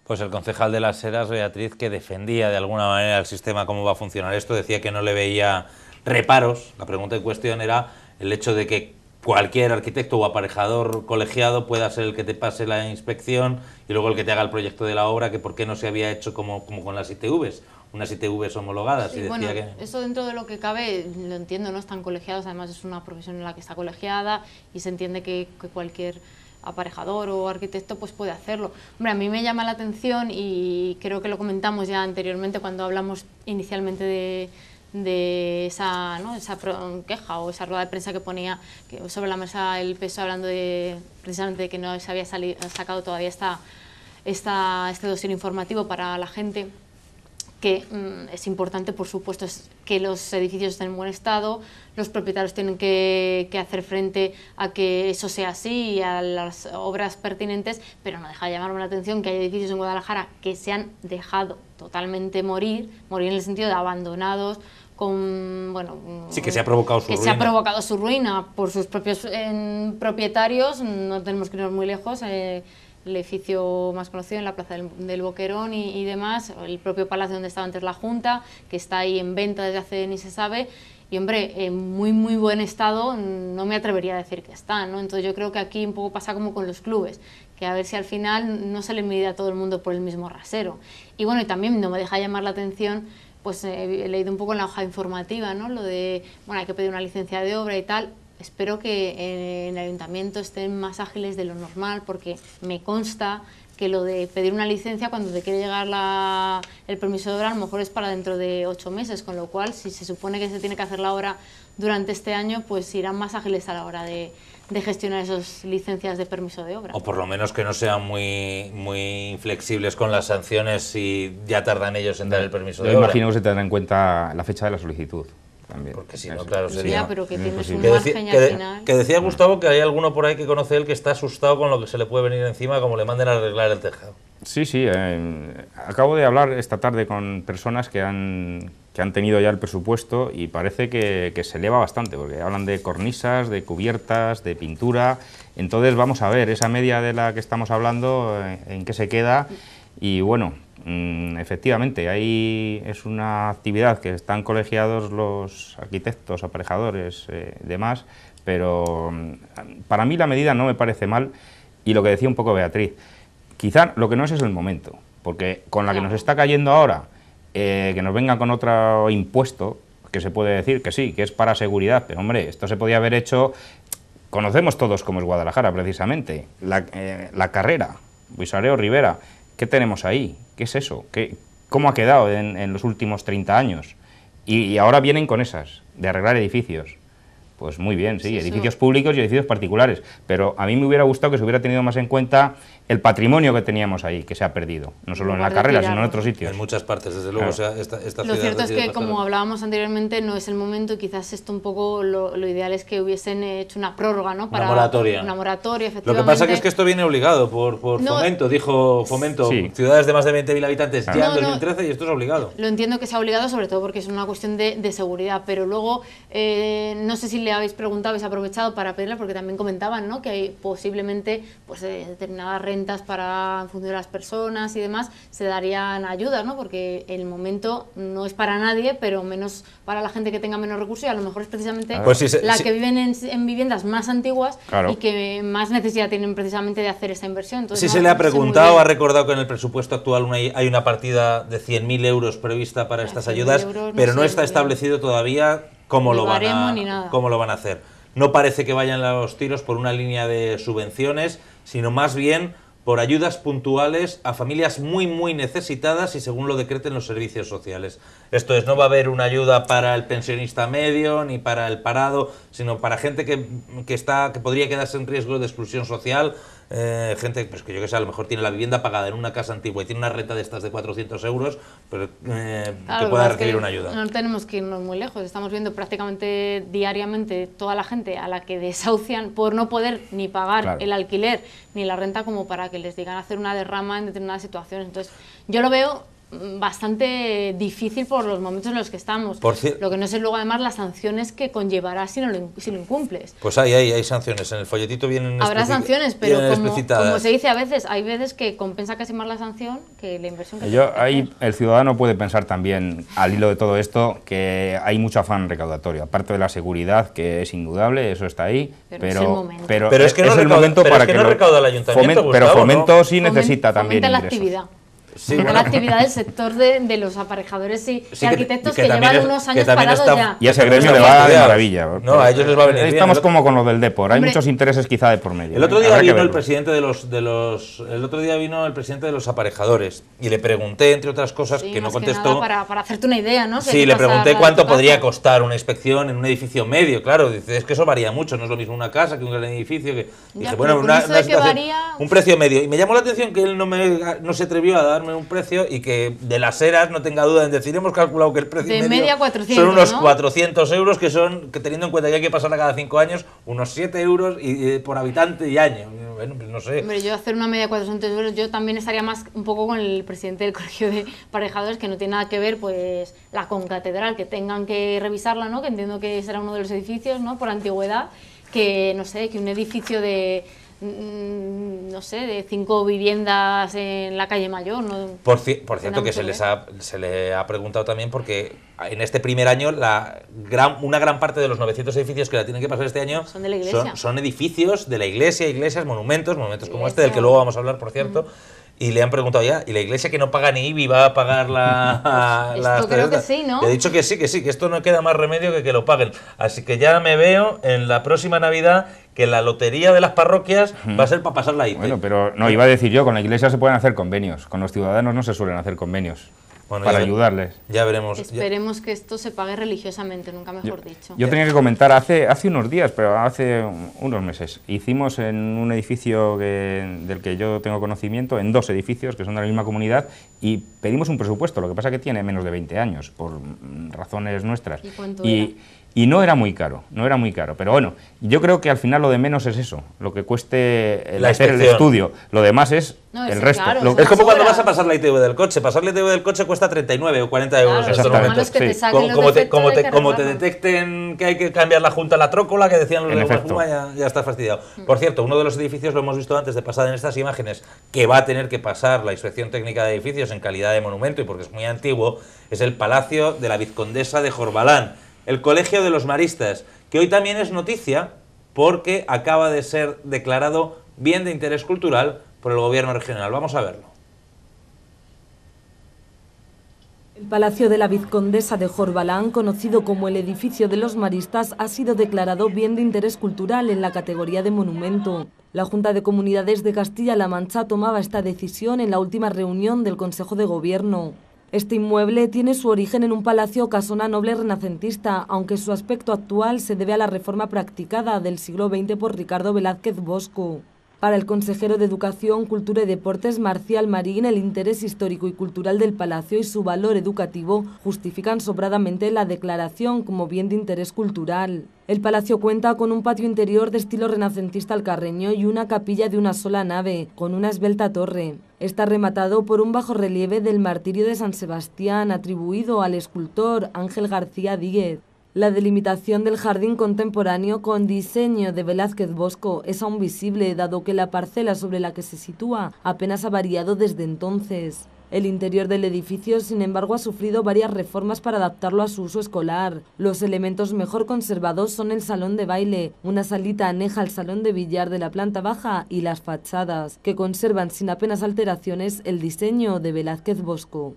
A: Pues el concejal de Las Heras, Beatriz, que defendía de alguna manera el sistema, cómo va a funcionar esto, decía que no le veía reparos. La pregunta en cuestión era el hecho de que cualquier arquitecto o aparejador colegiado pueda ser el que te pase la inspección y luego el que te haga el proyecto de la obra, que por qué no se había hecho como con las ITVs, unas ITVs homologadas.
E: Sí,
A: y decía
E: bueno,
A: que
E: eso dentro de lo que cabe, lo entiendo, no están colegiados, además es una profesión en la que está colegiada y se entiende que cualquier aparejador o arquitecto pues puede hacerlo. Hombre, a mí me llama la atención y creo que lo comentamos ya anteriormente cuando hablamos inicialmente de esa, ¿no?, esa queja o esa rueda de prensa que ponía sobre la mesa el PSOE hablando precisamente de que no se había sacado todavía este dossier informativo para la gente, que es importante, por supuesto, es que los edificios estén en buen estado, los propietarios tienen que hacer frente a que eso sea así y a las obras pertinentes, pero no deja de llamarme la atención que hay edificios en Guadalajara que se han dejado totalmente morir en el sentido de abandonados, con, bueno,
A: sí, que se ha provocado su ruina.
E: Se ha provocado su ruina por sus propios propietarios, no tenemos que irnos muy lejos, el edificio más conocido en la Plaza del Boquerón y demás, el propio palacio donde estaba antes la Junta, que está ahí en venta desde hace ni se sabe, y hombre, en muy buen estado no me atrevería a decir que está, ¿no? Entonces yo creo que aquí un poco pasa como con los clubes, que a ver si al final no se le mide a todo el mundo por el mismo rasero. Y bueno, y también no me deja llamar la atención, pues he leído un poco en la hoja informativa, ¿no?, lo de, bueno, hay que pedir una licencia de obra y tal. Espero que en el ayuntamiento estén más ágiles de lo normal, porque me consta que lo de pedir una licencia cuando te quiere llegar el permiso de obra a lo mejor es para dentro de 8 meses, con lo cual si se supone que se tiene que hacer la obra durante este año, pues irán más ágiles a la hora de gestionar esas licencias de permiso de obra.
A: O por lo menos que no sean muy flexibles con las sanciones si ya tardan ellos en dar el permiso de obra.
F: Yo imagino que se tendrá en cuenta la fecha de la solicitud. También.
A: Porque si no, claro, sería...
E: Ya, pero que tienes un
A: que
E: margen al final...
A: Que decía Gustavo que hay alguno por ahí que conoce él que está asustado con lo que se le puede venir encima como le manden a arreglar el tejado.
F: Sí, acabo de hablar esta tarde con personas que han tenido ya el presupuesto y parece que se eleva bastante, porque hablan de cornisas, de cubiertas, de pintura. Entonces vamos a ver esa media de la que estamos hablando, en qué se queda. Y bueno, efectivamente, ahí es una actividad que están colegiados los arquitectos, aparejadores, demás, pero para mí la medida no me parece mal, y lo que decía un poco Beatriz, quizá lo que no es el momento, porque con la que nos está cayendo ahora, que nos vengan con otro impuesto, que se puede decir que sí, que es para seguridad, pero hombre, esto se podía haber hecho, conocemos todos cómo es Guadalajara precisamente, la carrera, Buisareo Rivera, ¿qué tenemos ahí? ¿Qué es eso? ¿Cómo ha quedado en los últimos 30 años? Y ahora vienen con esas, de arreglar edificios. Pues muy bien, sí, edificios públicos y edificios particulares, pero a mí me hubiera gustado que se hubiera tenido más en cuenta el patrimonio que teníamos ahí, que se ha perdido, no solo en la carrera, sino en otros sitios.
A: En muchas partes, desde luego.
F: Claro.
A: O sea, esta
E: lo
A: ciudad
E: cierto es que, como hablábamos anteriormente, no es el momento, y quizás esto un poco lo ideal es que hubiesen hecho una prórroga, ¿no? Para
A: una
E: moratoria, efectivamente.
A: Lo que pasa que es que esto viene obligado por Fomento, dijo Fomento,
F: sí.
A: Ciudades de más de 20.000 habitantes ya en 2013 y esto es obligado.
E: Lo entiendo que sea obligado, sobre todo porque es una cuestión de seguridad, pero luego no sé si le habéis preguntado, habéis aprovechado para pedirla, porque también comentaban, ¿no?, que hay posiblemente pues, determinadas rentas para en función de las personas y demás, se darían ayudas, ¿no?, porque el momento no es para nadie, pero menos para la gente que tenga menos recursos, y a lo mejor es precisamente que viven en viviendas más antiguas, claro, y que más necesidad tienen precisamente de hacer esta inversión. Entonces,
A: se le ha preguntado, ha recordado que en el presupuesto actual hay una partida de 100.000 euros prevista para estas ayudas, pero no está establecido todavía cómo lo van a hacer. No parece que vayan los tiros por una línea de subvenciones, sino más bien por ayudas puntuales a familias muy necesitadas y según lo decreten los servicios sociales. Esto es, no va a haber una ayuda para el pensionista medio ni para el parado, sino para gente que podría quedarse en riesgo de exclusión social, gente pues que yo que sé, a lo mejor tiene la vivienda pagada en una casa antigua y tiene una renta de estas de 400 euros, pero que pueda recibir una ayuda.
E: No tenemos que irnos muy lejos, estamos viendo prácticamente diariamente toda la gente a la que desahucian por no poder ni pagar el alquiler ni la renta como para que les digan hacer una derrama en determinadas situaciones. Entonces, yo lo veo bastante difícil por los momentos en los que estamos. Lo que no sé luego además las sanciones que conllevará si lo incumples.
A: Pues hay sanciones, en el folletito vienen
E: habrá sanciones, pero como se dice a veces, hay veces que compensa casi más la sanción que la inversión que
F: ahí el ciudadano puede pensar también, al hilo de todo esto, que hay mucho afán recaudatorio, aparte de la seguridad, que es indudable, eso está ahí, pero es que no es el momento para que no recauda el ayuntamiento, pero Fomento sí necesita también ingresos.
E: Actividad. Sí, la actividad del sector de los aparejadores y arquitectos que llevan unos años parados ya.
F: Y a ese gremio le va de maravilla.
A: No, a ellos les va a venir bien.
F: Estamos como con lo del Depor, hay muchos intereses quizá de por medio.
A: El otro día vino el presidente de los aparejadores y le pregunté, entre otras cosas, que no contestó.
E: Para hacerte una idea, ¿no?
A: Sí, le pregunté cuánto podría costar una inspección en un edificio medio. Claro, dice, es que eso varía mucho, no es lo mismo una casa que un gran edificio. Dije, bueno, un precio medio. Y me llamó la atención que él no se atrevió a dar un precio y que de las eras no tenga duda en decir, hemos calculado que el precio
E: de media 400,
A: son unos 400 euros, que teniendo en cuenta que hay que pasarla cada 5 años, unos 7 euros por habitante y año. Bueno, pues no sé.
E: Hombre, yo hacer una media 400 euros, yo también estaría más un poco con el presidente del Colegio de Aparejadores, que no tiene nada que ver, pues, la concatedral, que tengan que revisarla, ¿no? Que entiendo que será uno de los edificios, ¿no? Por antigüedad, que, no sé, que un edificio de 5 viviendas en la calle Mayor. ¿No?
A: Por cierto, que se le ha preguntado también porque en este primer año una gran parte de los 900 edificios que la tienen que pasar este año
E: son de la iglesia.
A: Son edificios de la iglesia, iglesias, monumentos como este, del que luego vamos a hablar, por cierto. Y le han preguntado ya, ¿y la iglesia que no paga ni IBI va a pagar
E: esto creo que sí, ¿no?
A: Le he dicho que sí, que esto no queda más remedio que lo paguen. Así que ya me veo en la próxima Navidad que la lotería de las parroquias va a ser para pasar la IPE.
F: Bueno, pero no, iba a decir yo, con la iglesia se pueden hacer convenios, con los ciudadanos no se suelen hacer convenios. Para ayudarles.
A: Ya veremos.
E: Esperemos que esto se pague religiosamente, nunca mejor dicho.
F: Yo tenía que comentar hace unos días, pero hace unos meses, hicimos en un edificio del que yo tengo conocimiento, en 2 edificios que son de la misma comunidad, y pedimos un presupuesto, lo que pasa que tiene menos de 20 años, por razones nuestras.
E: ¿Y cuánto era?
F: Y no era muy caro, pero bueno, yo creo que al final lo de menos es eso, lo que cueste hacer el estudio, lo demás es el resto.
E: Claro,
A: es como cuando vas a pasar la ITV del coche, pasar la ITV del coche cuesta 39 o 40 euros en estos momentos. Como te detecten que hay que cambiar la junta a la trócola, que decían los de Guajuma, ya está fastidiado. Por cierto, uno de los edificios, lo hemos visto antes de pasar en estas imágenes, que va a tener que pasar la inspección técnica de edificios en calidad de monumento y porque es muy antiguo, es el Palacio de la Vizcondesa de Jorbalán, el Colegio de los Maristas, que hoy también es noticia porque acaba de ser declarado bien de interés cultural por el Gobierno regional. Vamos a verlo.
G: El Palacio de la Vizcondesa de Jorbalán, conocido como el Edificio de los Maristas, ha sido declarado bien de interés cultural en la categoría de monumento. La Junta de Comunidades de Castilla-La Mancha tomaba esta decisión en la última reunión del Consejo de Gobierno. Este inmueble tiene su origen en un palacio o casona noble renacentista, aunque su aspecto actual se debe a la reforma practicada del siglo XX por Ricardo Velázquez Bosco. Para el consejero de Educación, Cultura y Deportes, Marcial Marín, el interés histórico y cultural del palacio y su valor educativo justifican sobradamente la declaración como bien de interés cultural. El palacio cuenta con un patio interior de estilo renacentista alcarreño y una capilla de una sola nave, con una esbelta torre. Está rematado por un bajorrelieve del martirio de San Sebastián, atribuido al escultor Ángel García Díez. La delimitación del jardín contemporáneo con diseño de Velázquez Bosco es aún visible, dado que la parcela sobre la que se sitúa apenas ha variado desde entonces. El interior del edificio, sin embargo, ha sufrido varias reformas para adaptarlo a su uso escolar. Los elementos mejor conservados son el salón de baile, una salita aneja al salón de billar de la planta baja y las fachadas, que conservan sin apenas alteraciones el diseño de Velázquez Bosco.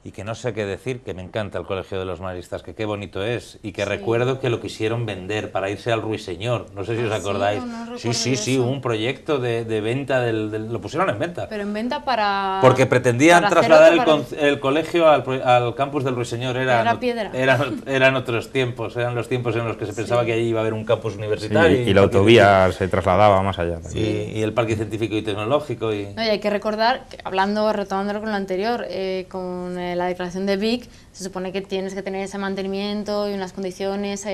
A: Y que no sé qué decir, que me encanta el Colegio de los Maristas, que qué bonito es, y que recuerdo que lo quisieron vender para irse al Ruiseñor, no sé si os acordáis. Sí, un proyecto de venta, lo pusieron en venta.
E: Pero en venta para...
A: Porque pretendían trasladar el colegio al campus del Ruiseñor, eran otros tiempos, eran los tiempos en los que se pensaba que allí iba a haber un campus universitario.
F: Y la autovía se trasladaba más allá.
A: Y el Parque Científico y Tecnológico. No,
E: y hay que recordar, que retomándolo con lo anterior, con la declaración de Vic, se supone que tienes que tener ese mantenimiento y unas condiciones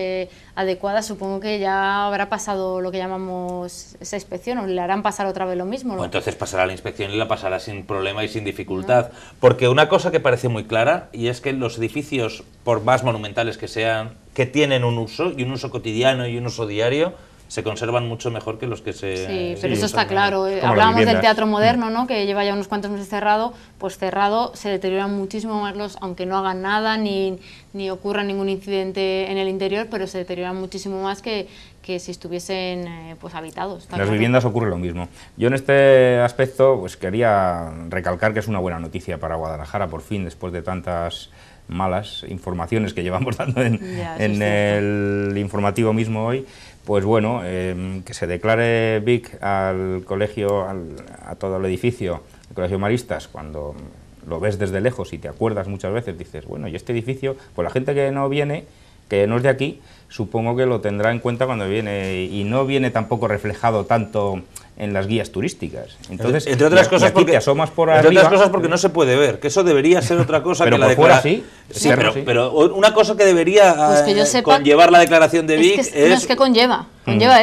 E: adecuadas. Supongo que ya habrá pasado lo que llamamos esa inspección, o le harán pasar otra vez lo mismo.
A: Pues entonces pasará la inspección y la pasará sin problema y sin dificultad. Porque una cosa que parece muy clara, y es que los edificios, por más monumentales que sean, que tienen un uso, y un uso cotidiano y un uso diario, se conservan mucho mejor que los que se...
E: Sí, pero eso está claro. Hablábamos del teatro moderno, ¿no?, que lleva ya unos cuantos meses cerrado. Pues cerrado se deterioran muchísimo más aunque no hagan nada ni ocurra ningún incidente en el interior, pero se deterioran muchísimo más que si estuviesen pues habitados.
F: En las viviendas ocurre lo mismo. Yo en este aspecto pues quería recalcar que es una buena noticia para Guadalajara, por fin, después de tantas malas informaciones que llevamos dando en el informativo mismo hoy. Pues bueno, que se declare Vic al colegio, a todo el edificio, el Colegio Maristas, cuando lo ves desde lejos y te acuerdas muchas veces, dices, bueno, y este edificio, pues la gente que no viene, que no es de aquí, supongo que lo tendrá en cuenta cuando viene, y no viene tampoco reflejado tanto en las guías turísticas. Entonces,
A: entre otras cosas porque
F: te asomas por
A: entre
F: arriba,
A: otras cosas porque no se puede ver, que eso debería ser otra cosa
F: pero
A: que la
F: declaración.
A: Sí, pero una cosa que debería
E: pues que yo sepa,
A: conllevar la declaración de Vic
E: no es que conlleva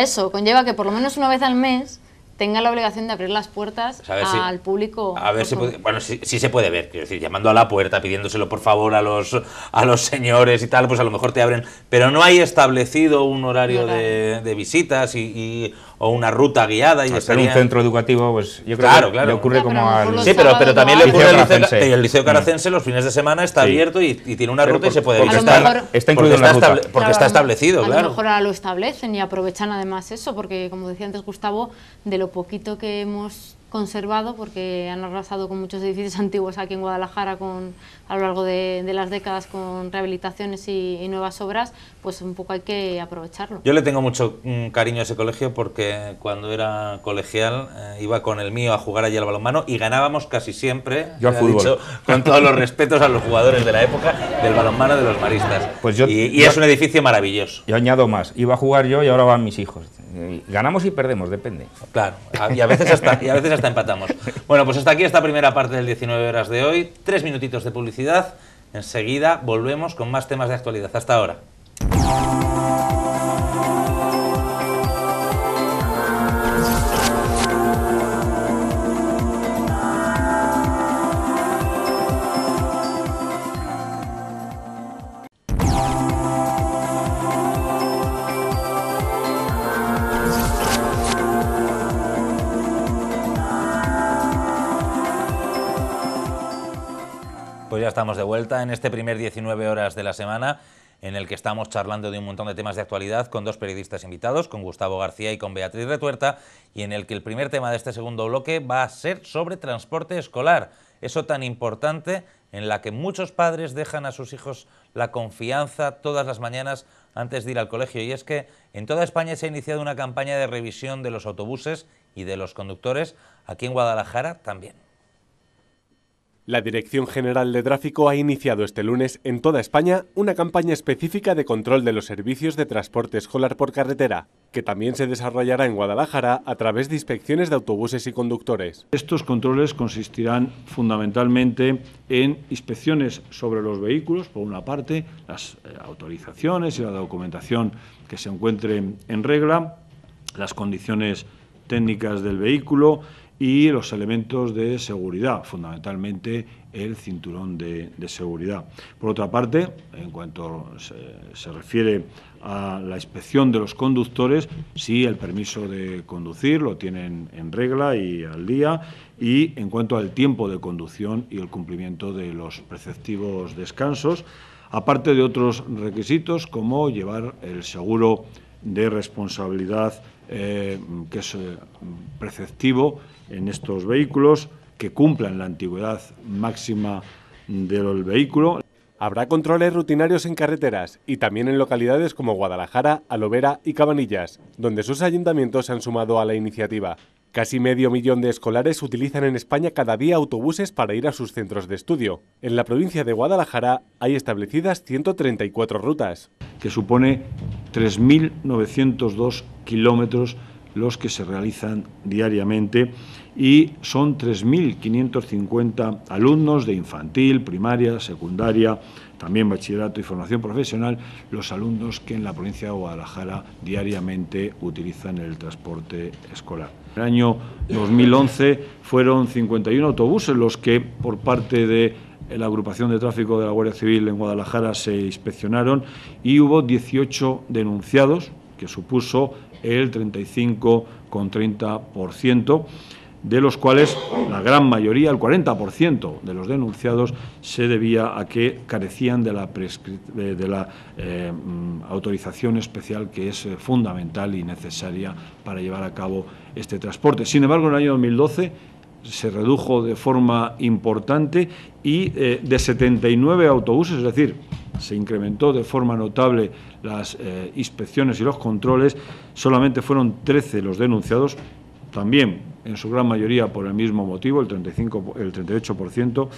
E: eso, conlleva que por lo menos una vez al mes tenga la obligación de abrir las puertas al público.
A: A ver si puede, bueno, sí se puede ver, quiero decir, llamando a la puerta, pidiéndoselo por favor a los señores y tal, pues a lo mejor te abren, pero no hay establecido un horario de visitas o una ruta guiada. Y
F: hacer un centro educativo, pues yo creo que le ocurre como al...
A: Sí, pero también le ocurre al Liceo Caracense, los fines de semana está abierto y tiene una ruta y se puede
F: visitar. Está incluido en la ruta.
A: Porque está establecido, claro.
E: A lo mejor ahora lo establecen y aprovechan además eso, porque como decía antes Gustavo, de lo poquito que hemos conservado, porque han arrasado con muchos edificios antiguos aquí en Guadalajara a lo largo de las décadas con rehabilitaciones y nuevas obras, pues un poco hay que aprovecharlo.
A: Yo le tengo mucho cariño a ese colegio porque cuando era colegial iba con el mío a jugar allí al balonmano y ganábamos casi siempre,
F: yo al fútbol.
A: Dicho, con todos los respetos a los jugadores de la época del balonmano de los Maristas. Pues y es un edificio maravilloso.
F: Yo añado más, iba a jugar yo y ahora van mis hijos. Ganamos y perdemos, depende.
A: Claro, y a veces hasta empatamos. Bueno, pues hasta aquí esta primera parte del 19 horas de hoy. 3 minutitos de publicidad. Enseguida volvemos con más temas de actualidad. Hasta ahora. Pues ya estamos de vuelta en este primer 19 horas de la semana en el que estamos charlando de un montón de temas de actualidad con dos periodistas invitados, con Gustavo García y con Beatriz Retuerta, y en el que el primer tema de este segundo bloque va a ser sobre transporte escolar, eso tan importante en la que muchos padres dejan a sus hijos la confianza todas las mañanas antes de ir al colegio, y es que en toda España se ha iniciado una campaña de revisión de los autobuses y de los conductores, aquí en Guadalajara también.
B: La Dirección General de Tráfico ha iniciado este lunes en toda España una campaña específica de control de los servicios de transporte escolar por carretera, que también se desarrollará en Guadalajara a través de inspecciones de autobuses y conductores.
H: Estos controles consistirán fundamentalmente en inspecciones sobre los vehículos, por una parte, las autorizaciones y la documentación que se encuentre en regla, las condiciones técnicas del vehículo y los elementos de seguridad, fundamentalmente el cinturón de seguridad. Por otra parte, en cuanto se refiere a la inspección de los conductores, sí, el permiso de conducir lo tienen en regla y al día, y en cuanto al tiempo de conducción y el cumplimiento de los preceptivos descansos, aparte de otros requisitos como llevar el seguro de responsabilidad que es preceptivo en estos vehículos, que cumplan la antigüedad máxima del vehículo.
B: Habrá controles rutinarios en carreteras y también en localidades como Guadalajara, Alovera y Cabanillas, donde sus ayuntamientos se han sumado a la iniciativa. Casi medio millón de escolares utilizan en España cada día autobuses para ir a sus centros de estudio. En la provincia de Guadalajara hay establecidas 134 rutas.
H: Que supone 3.902 kilómetros los que se realizan diariamente y son 3.550 alumnos de infantil, primaria, secundaria, también bachillerato y formación profesional, los alumnos que en la provincia de Guadalajara diariamente utilizan el transporte escolar. En el año 2011 fueron 51 autobuses los que por parte de la agrupación de tráfico de la Guardia Civil en Guadalajara se inspeccionaron y hubo 18 denunciados, que supuso el 35,30%, de los cuales la gran mayoría, el 40% de los denunciados, se debía a que carecían de la autorización especial que es fundamental y necesaria para llevar a cabo este transporte. Sin embargo, en el año 2012 se redujo de forma importante y de 79 autobuses, es decir, se incrementó de forma notable las inspecciones y los controles, solamente fueron 13 los denunciados, también en su gran mayoría por el mismo motivo, el 38%.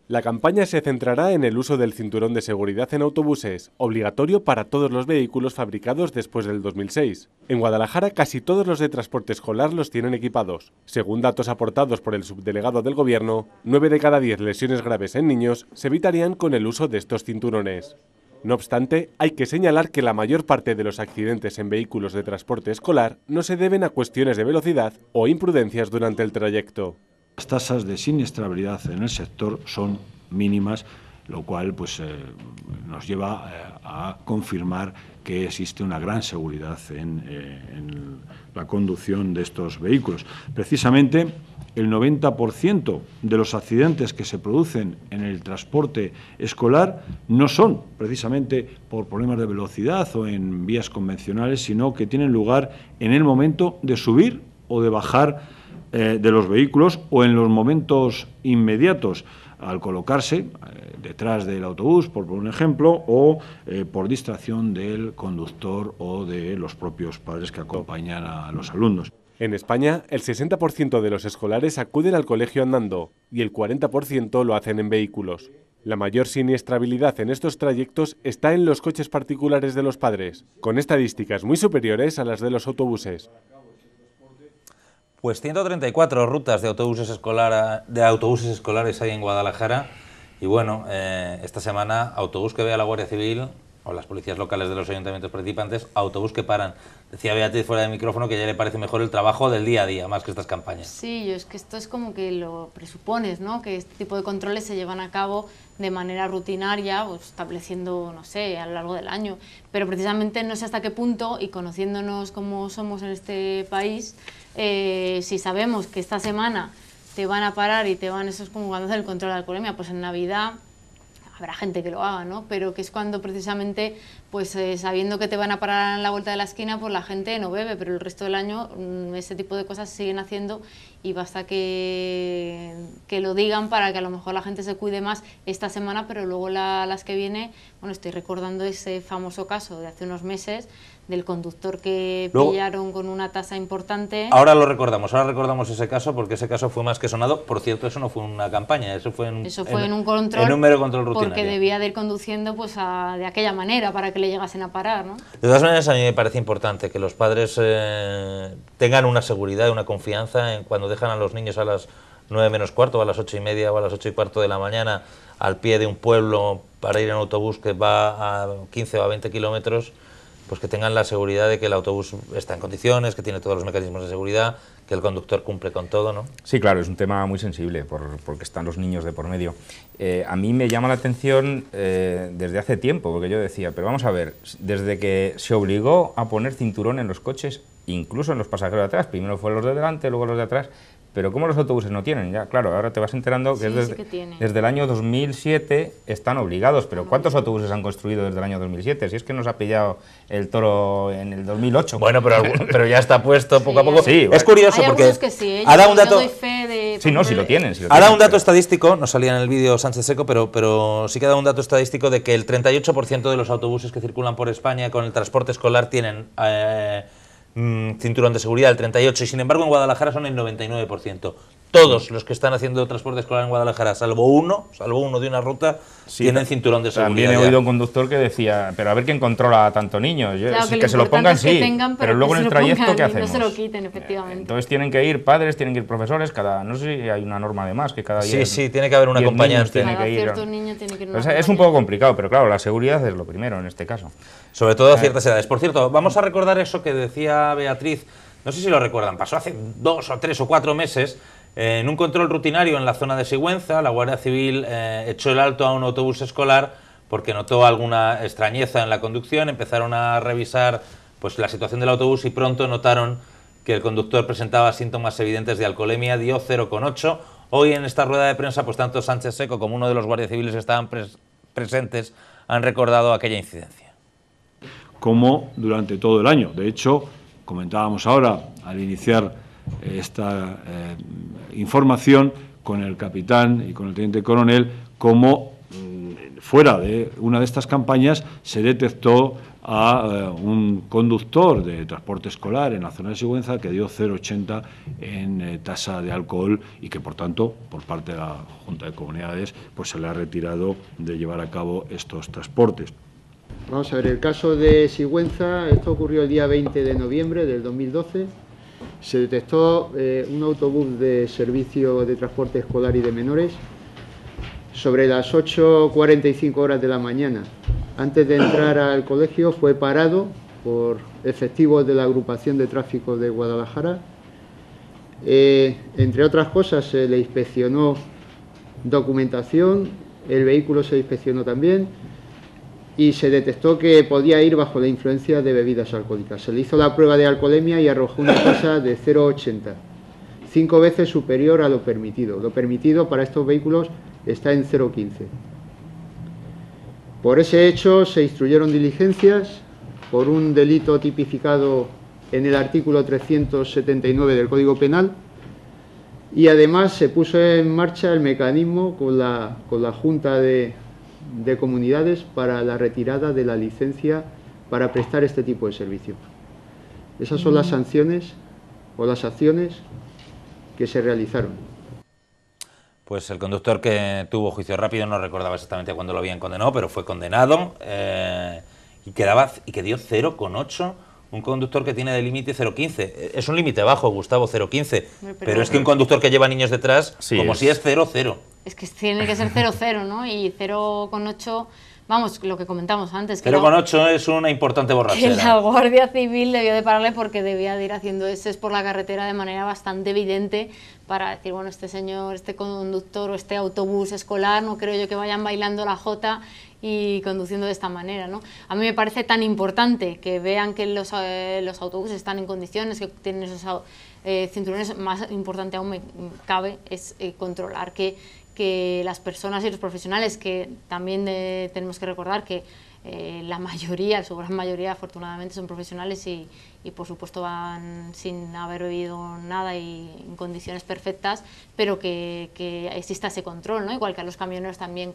B: La campaña se centrará en el uso del cinturón de seguridad en autobuses, obligatorio para todos los vehículos fabricados después del 2006. En Guadalajara casi todos los de transporte escolar los tienen equipados. Según datos aportados por el subdelegado del Gobierno, 9 de cada 10 lesiones graves en niños se evitarían con el uso de estos cinturones. No obstante, hay que señalar que la mayor parte de los accidentes en vehículos de transporte escolar no se deben a cuestiones de velocidad o imprudencias durante el trayecto.
H: Las tasas de siniestrabilidad en el sector son mínimas, lo cual nos lleva a confirmar que existe una gran seguridad en la conducción de estos vehículos. Precisamente, el 90% de los accidentes que se producen en el transporte escolar no son precisamente por problemas de velocidad o en vías convencionales, sino que tienen lugar en el momento de subir o de bajar de los vehículos o en los momentos inmediatos al colocarse detrás del autobús, por un ejemplo, o por distracción del conductor o de los propios padres que acompañan a los alumnos.
B: En España, el 60% de los escolares acuden al colegio andando y el 40% lo hacen en vehículos. La mayor siniestrabilidad en estos trayectos está en los coches particulares de los padres, con estadísticas muy superiores a las de los autobuses.
A: Pues 134 rutas de autobuses escolares hay en Guadalajara y bueno, esta semana autobús que vea la Guardia Civil o las policías locales de los ayuntamientos participantes, autobús que paran. Decía Beatriz fuera de micrófono que ya le parece mejor el trabajo del día a día, más que estas campañas.
E: Sí, es que esto es como que lo presupones, ¿no? Que este tipo de controles se llevan a cabo de manera rutinaria, pues, estableciendo, no sé, a lo largo del año. Pero precisamente no sé hasta qué punto, y conociéndonos como somos en este país, si sabemos que esta semana te van a parar y te van, eso es como cuando hacen el control de alcoholemia, pues en Navidad habrá gente que lo haga, ¿no? Pero que es cuando precisamente, pues sabiendo que te van a parar en la vuelta de la esquina, pues la gente no bebe, pero el resto del año ese tipo de cosas se siguen haciendo y basta que lo digan para que a lo mejor la gente se cuide más esta semana, pero luego las que viene, bueno, estoy recordando ese famoso caso de hace unos meses del conductor que pillaron con una tasa importante.
A: Ahora recordamos ese caso porque ese caso fue más que sonado. Por cierto, eso no fue una campaña, eso fue en un control, en un mero control rutinario.
E: Porque debía de ir conduciendo pues de aquella manera para que le llegasen a parar, ¿no?
A: De todas maneras, a mí me parece importante que los padres tengan una seguridad, una confianza en cuando dejan a los niños a las 9 menos cuarto, o a las 8:30 o a las 8:15 de la mañana al pie de un pueblo para ir en autobús que va a 15 o a 20 kilómetros, pues que tengan la seguridad de que el autobús está en condiciones, que tiene todos los mecanismos de seguridad, que el conductor cumple con todo, ¿no?
F: Sí, claro, es un tema muy sensible porque están los niños de por medio. A mí me llama la atención desde hace tiempo, porque yo decía, pero vamos a ver, desde que se obligó a poner cinturón en los coches, incluso en los pasajeros de atrás, primero fue los de delante, luego los de atrás, pero ¿cómo los autobuses no tienen? Ya, claro, ahora te vas enterando que, desde el año 2007 están obligados, pero ¿cuántos autobuses han construido desde el año 2007? Si es que nos ha pillado el toro en el 2008.
A: Bueno, pero ya está puesto poco a poco.
F: Sí,
A: es curioso porque
E: sí,
A: ha dado un dato...
F: Sí, no, si lo tienen.
A: Ha dado un dato estadístico, no salía en el vídeo Sánchez Seco, pero sí que ha dado un dato estadístico de que el 38% de los autobuses que circulan por España con el transporte escolar tienen cinturón de seguridad, el 38%, y sin embargo en Guadalajara son el 99%. Todos los que están haciendo transporte escolar en Guadalajara, salvo uno de una ruta, tienen cinturón de seguridad.
F: También he oído un conductor que decía, pero a ver quién controla a tantos niños.
E: Claro,
F: que se lo pongan, sí, pero luego en el trayecto, ¿qué hacemos?
E: No se lo quiten, efectivamente.
F: Entonces tienen que ir padres, tienen que ir profesores, no sé si hay una norma de más, que cada día...
A: Sí, tiene que haber un acompañante.
E: Cada cierto niño tiene que ir
F: es un poco complicado, pero claro, la seguridad es lo primero en este caso.
A: Sobre todo a ciertas edades. Por cierto, vamos a recordar eso que decía Beatriz, no sé si lo recuerdan, pasó hace 2 o 3 o 4 meses, en un control rutinario en la zona de Sigüenza, la Guardia Civil echó el alto a un autobús escolar porque notó alguna extrañeza en la conducción, empezaron a revisar pues, la situación del autobús y pronto notaron que el conductor presentaba síntomas evidentes de alcoholemia, dio 0,8. Hoy en esta rueda de prensa, pues tanto Sánchez Seco como uno de los guardias civiles que estaban presentes han recordado aquella incidencia.
H: Como durante todo el año. De hecho, comentábamos ahora, al iniciar esta información, con el capitán y con el teniente coronel, como fuera de una de estas campañas se detectó a un conductor de transporte escolar en la zona de Sigüenza que dio 0,80 en tasa de alcohol y que, por tanto, por parte de la Junta de Comunidades, pues se le ha retirado de llevar a cabo estos transportes.
I: Vamos a ver, el caso de Sigüenza, esto ocurrió el día 20 de noviembre del 2012. Se detectó un autobús de servicio de transporte escolar y de menores sobre las 8:45 horas de la mañana. Antes de entrar al colegio fue parado por efectivos de la agrupación de tráfico de Guadalajara. Entre otras cosas, se le inspeccionó documentación, el vehículo se inspeccionó también y se detectó que podía ir bajo la influencia de bebidas alcohólicas. Se le hizo la prueba de alcoholemia y arrojó una tasa de 0,80, 5 veces superior a lo permitido. Lo permitido para estos vehículos está en 0,15. Por ese hecho se instruyeron diligencias por un delito tipificado en el artículo 379 del Código Penal y además se puso en marcha el mecanismo con la Junta de Comunidades para la retirada de la licencia para prestar este tipo de servicio. Esas son las sanciones o las acciones que se realizaron.
A: Pues el conductor que tuvo juicio rápido, no recordaba exactamente cuándo lo habían condenado, pero fue condenado y que dio 0,8. Un conductor que tiene de límite 0,15. Es un límite bajo, Gustavo, 0,15. Pero es que un conductor que lleva niños detrás, sí, como si es 0,0.
E: Es que tiene que ser 0,0, ¿no? Y 0,8, vamos, lo que comentamos antes.
A: 0,8 es una importante borrachera.
E: Que la Guardia Civil debió de pararle porque debía de ir haciendo eses por la carretera de manera bastante evidente para decir, bueno, este señor, este conductor o este autobús escolar, no creo yo que vayan bailando la jota y conduciendo de esta manera, ¿no? A mí me parece tan importante que vean que los autobuses están en condiciones, que tienen esos cinturones. Más importante aún me cabe es controlar que las personas y los profesionales, que también tenemos que recordar que la mayoría, su gran mayoría afortunadamente son profesionales y por supuesto van sin haber bebido nada y en condiciones perfectas, pero que exista ese control, ¿no? Igual que a los camioneros también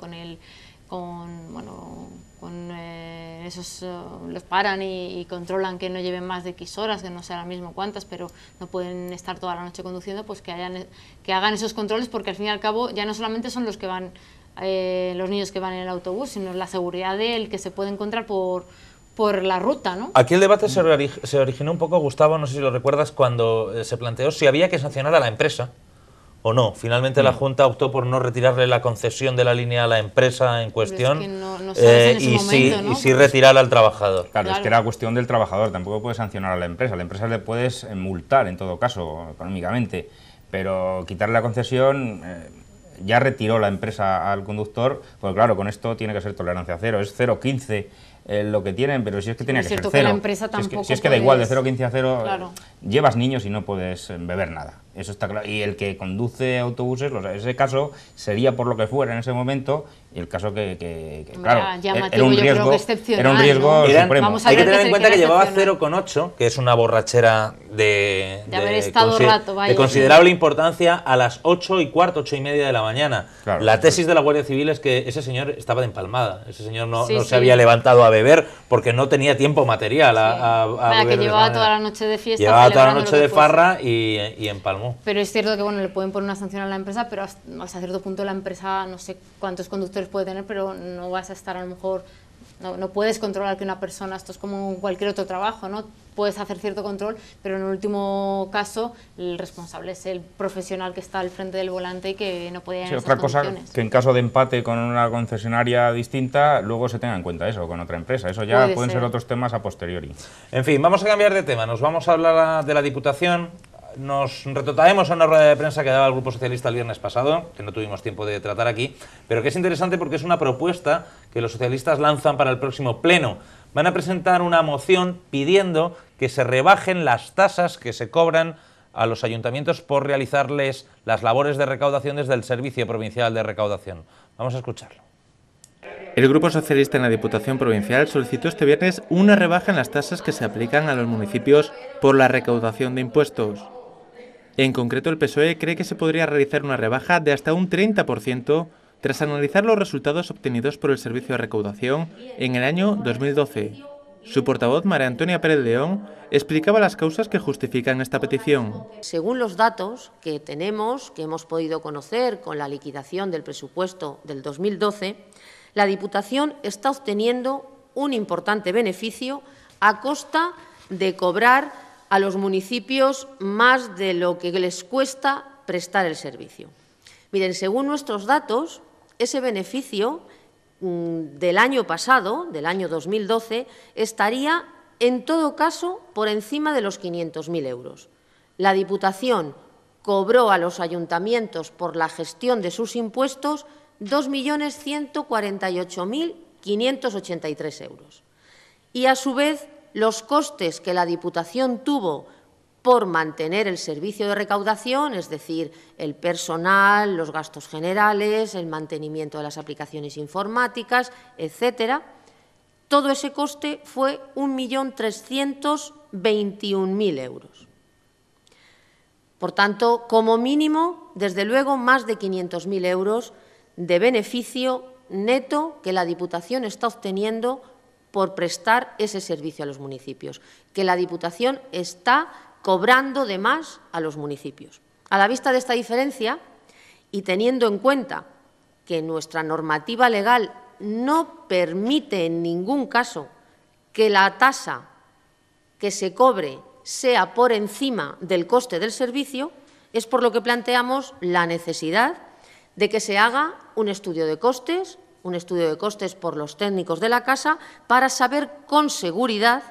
E: esos los paran y controlan que no lleven más de X horas, que no sé ahora mismo cuántas, pero no pueden estar toda la noche conduciendo, pues que hagan esos controles, porque al fin y al cabo ya no solamente son los que van los niños que van en el autobús, sino la seguridad del que se puede encontrar por la ruta, ¿no?
A: Aquí el debate se originó un poco, Gustavo, no sé si lo recuerdas, cuando se planteó si había que sancionar a la empresa o no? Finalmente la Junta optó por no retirarle la concesión de la línea a la empresa en cuestión,
E: es que no sabes en ese momento, ¿no?
A: y sí retirar al trabajador.
F: Claro, es que era cuestión del trabajador, tampoco puedes sancionar a la empresa le puedes multar en todo caso, económicamente, pero quitarle la concesión... ya retiró la empresa al conductor, pues claro, con esto tiene que ser tolerancia cero, es 0,15 lo que tienen, pero si es que tenía que ser cero.
E: Que la empresa tampoco
F: si es que da igual, de 0,15 a 0,
E: claro.
F: Llevas niños y no puedes beber nada, eso está claro. Y el que conduce autobuses, ese caso sería por lo que fuera en ese momento, y el caso claro, era un riesgo supremo.
A: Hay que tener en cuenta que llevaba 0,8, que es una borrachera de
E: haber estado rato, vaya,
A: de considerable importancia a las 8:15, 8:30 de la mañana. Claro, la tesis de la Guardia Civil es que ese señor estaba de empalmada, ese señor no se había levantado a beber porque no tenía tiempo material a beber.
E: Que llevaba toda la noche de fiesta,
A: llevaba toda la noche de farra y empalmó.
E: Pero es cierto que bueno, le pueden poner una sanción a la empresa, pero hasta cierto punto la empresa, no sé cuántos conductores puede tener, pero no vas a estar a lo mejor, no puedes controlar que una persona, esto es como cualquier otro trabajo, ¿no? Puedes hacer cierto control, pero en el último caso el responsable es el profesional que está al frente del volante y que no puede ir en esas condiciones.
F: Otra cosa, que en caso de empate con una concesionaria distinta, luego se tenga en cuenta eso, con otra empresa. Eso ya pueden ser otros temas a posteriori.
A: En fin, vamos a cambiar de tema, nos vamos a hablar de la Diputación. Nos retrotraemos a una rueda de prensa que daba el Grupo Socialista el viernes pasado, que no tuvimos tiempo de tratar aquí, pero que es interesante porque es una propuesta que los socialistas lanzan para el próximo pleno. Van a presentar una moción pidiendo que se rebajen las tasas que se cobran a los ayuntamientos por realizarles las labores de recaudación desde el Servicio Provincial de Recaudación. Vamos a escucharlo.
J: El Grupo Socialista en la Diputación Provincial solicitó este viernes una rebaja en las tasas que se aplican a los municipios por la recaudación de impuestos. En concreto, el PSOE cree que se podría realizar una rebaja de hasta un 30% tras analizar los resultados obtenidos por el Servicio de Recaudación en el año 2012. Su portavoz, María Antonia Pérez León, explicaba las causas que justifican esta petición.
K: Según los datos que tenemos, que hemos podido conocer con la liquidación del presupuesto del 2012, la Diputación está obteniendo un importante beneficio a costa de cobrar a los municipios más de lo que les cuesta prestar el servicio. Miren, según nuestros datos, ese beneficio del año pasado, del año 2012, estaría en todo caso por encima de los 500.000 euros. La Diputación cobró a los ayuntamientos por la gestión de sus impuestos 2.148.583 euros. Y a su vez, los costes que la Diputación tuvo por mantener el servicio de recaudación, es decir, el personal, los gastos generales, el mantenimiento de las aplicaciones informáticas, etcétera, todo ese coste fue 1.321.000 euros. Por tanto, como mínimo, desde luego, más de 500.000 euros de beneficio neto que la Diputación está obteniendo por prestar ese servicio a los municipios, que la Diputación está cobrando de más a los municipios. A la vista de esta diferencia y teniendo en cuenta que nuestra normativa legal no permite en ningún caso que la tasa que se cobre sea por encima del coste del servicio, es por lo que planteamos la necesidad de que se haga un estudio de costes por los técnicos de la casa para saber con seguridad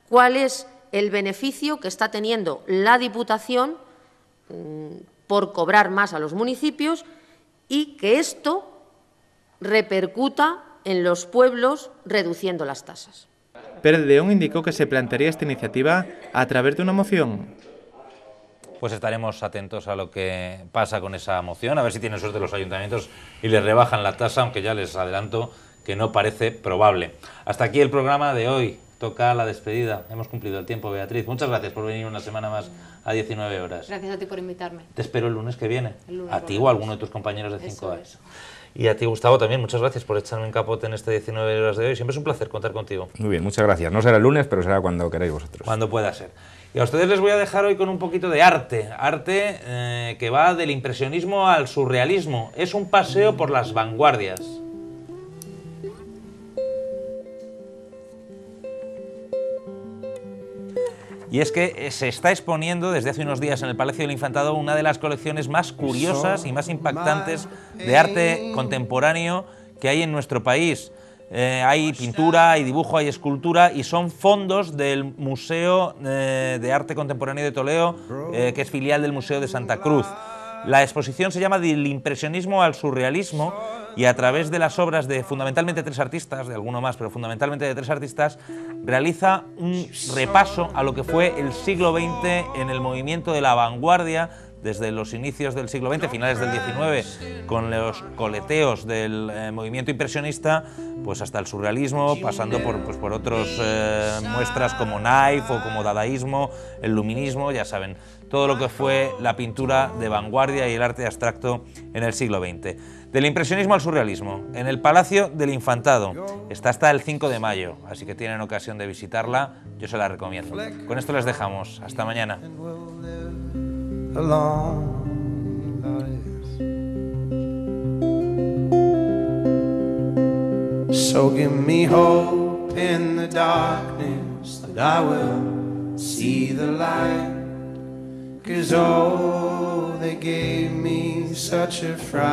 K: cuál es el beneficio que está teniendo la Diputación por cobrar más a los municipios y que esto repercuta en los pueblos reduciendo las tasas.
J: Pérez León indicó que se plantearía esta iniciativa a través de una moción.
A: Pues estaremos atentos a lo que pasa con esa moción, a ver si tienen suerte los ayuntamientos y les rebajan la tasa, aunque ya les adelanto que no parece probable. Hasta aquí el programa de hoy. Toca la despedida. Hemos cumplido el tiempo, Beatriz. Muchas gracias por venir una semana más a 19 horas.
E: Gracias a ti por invitarme.
A: Te espero el lunes que viene.
E: A
A: ti o a alguno de tus compañeros de 5A. Y a ti, Gustavo, también. Muchas gracias por echarme en capote en este 19 horas de hoy. Siempre es un placer contar contigo.
F: Muy bien, muchas gracias. No será el lunes, pero será cuando queráis vosotros.
A: Cuando pueda ser. Y a ustedes les voy a dejar hoy con un poquito de arte. Arte que va del impresionismo al surrealismo. Es un paseo por las vanguardias. Y es que se está exponiendo desde hace unos días en el Palacio del Infantado una de las colecciones más curiosas y más impactantes de arte contemporáneo que hay en nuestro país. Hay pintura, hay dibujo, hay escultura y son fondos del Museo de Arte Contemporáneo de Toledo, que es filial del Museo de Santa Cruz. La exposición se llama Del impresionismo al surrealismo y a través de las obras de fundamentalmente 3 artistas, de alguno más, pero fundamentalmente de 3 artistas, realiza un repaso a lo que fue el siglo XX en el movimiento de la vanguardia, desde los inicios del siglo XX, finales del XIX, con los coleteos del movimiento impresionista, pues hasta el surrealismo, pasando por otras muestras como Knife o como dadaísmo, el luminismo, ya saben, todo lo que fue la pintura de vanguardia y el arte abstracto en el siglo XX. Del impresionismo al surrealismo, en el Palacio del Infantado, está hasta el 5 de mayo, así que tienen ocasión de visitarla, yo se la recomiendo. Con esto les dejamos, hasta mañana.
L: A long life. So give me hope in the darkness that I will see the light. 'Cause oh, they gave me such a fright.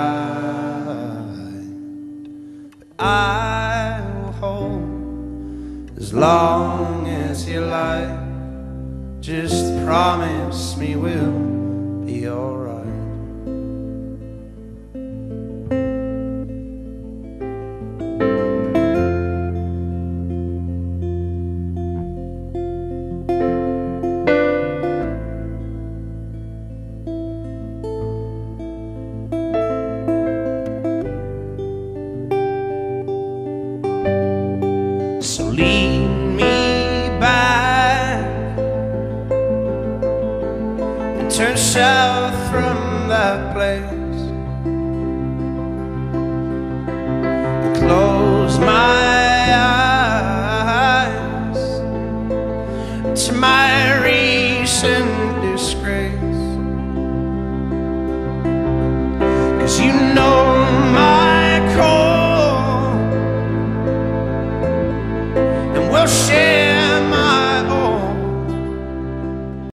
L: But I will hold as long as you like. Just promise me we'll be alright. So lead me back and turn south from that place. Close my eyes to my recent disgrace. 'Cause you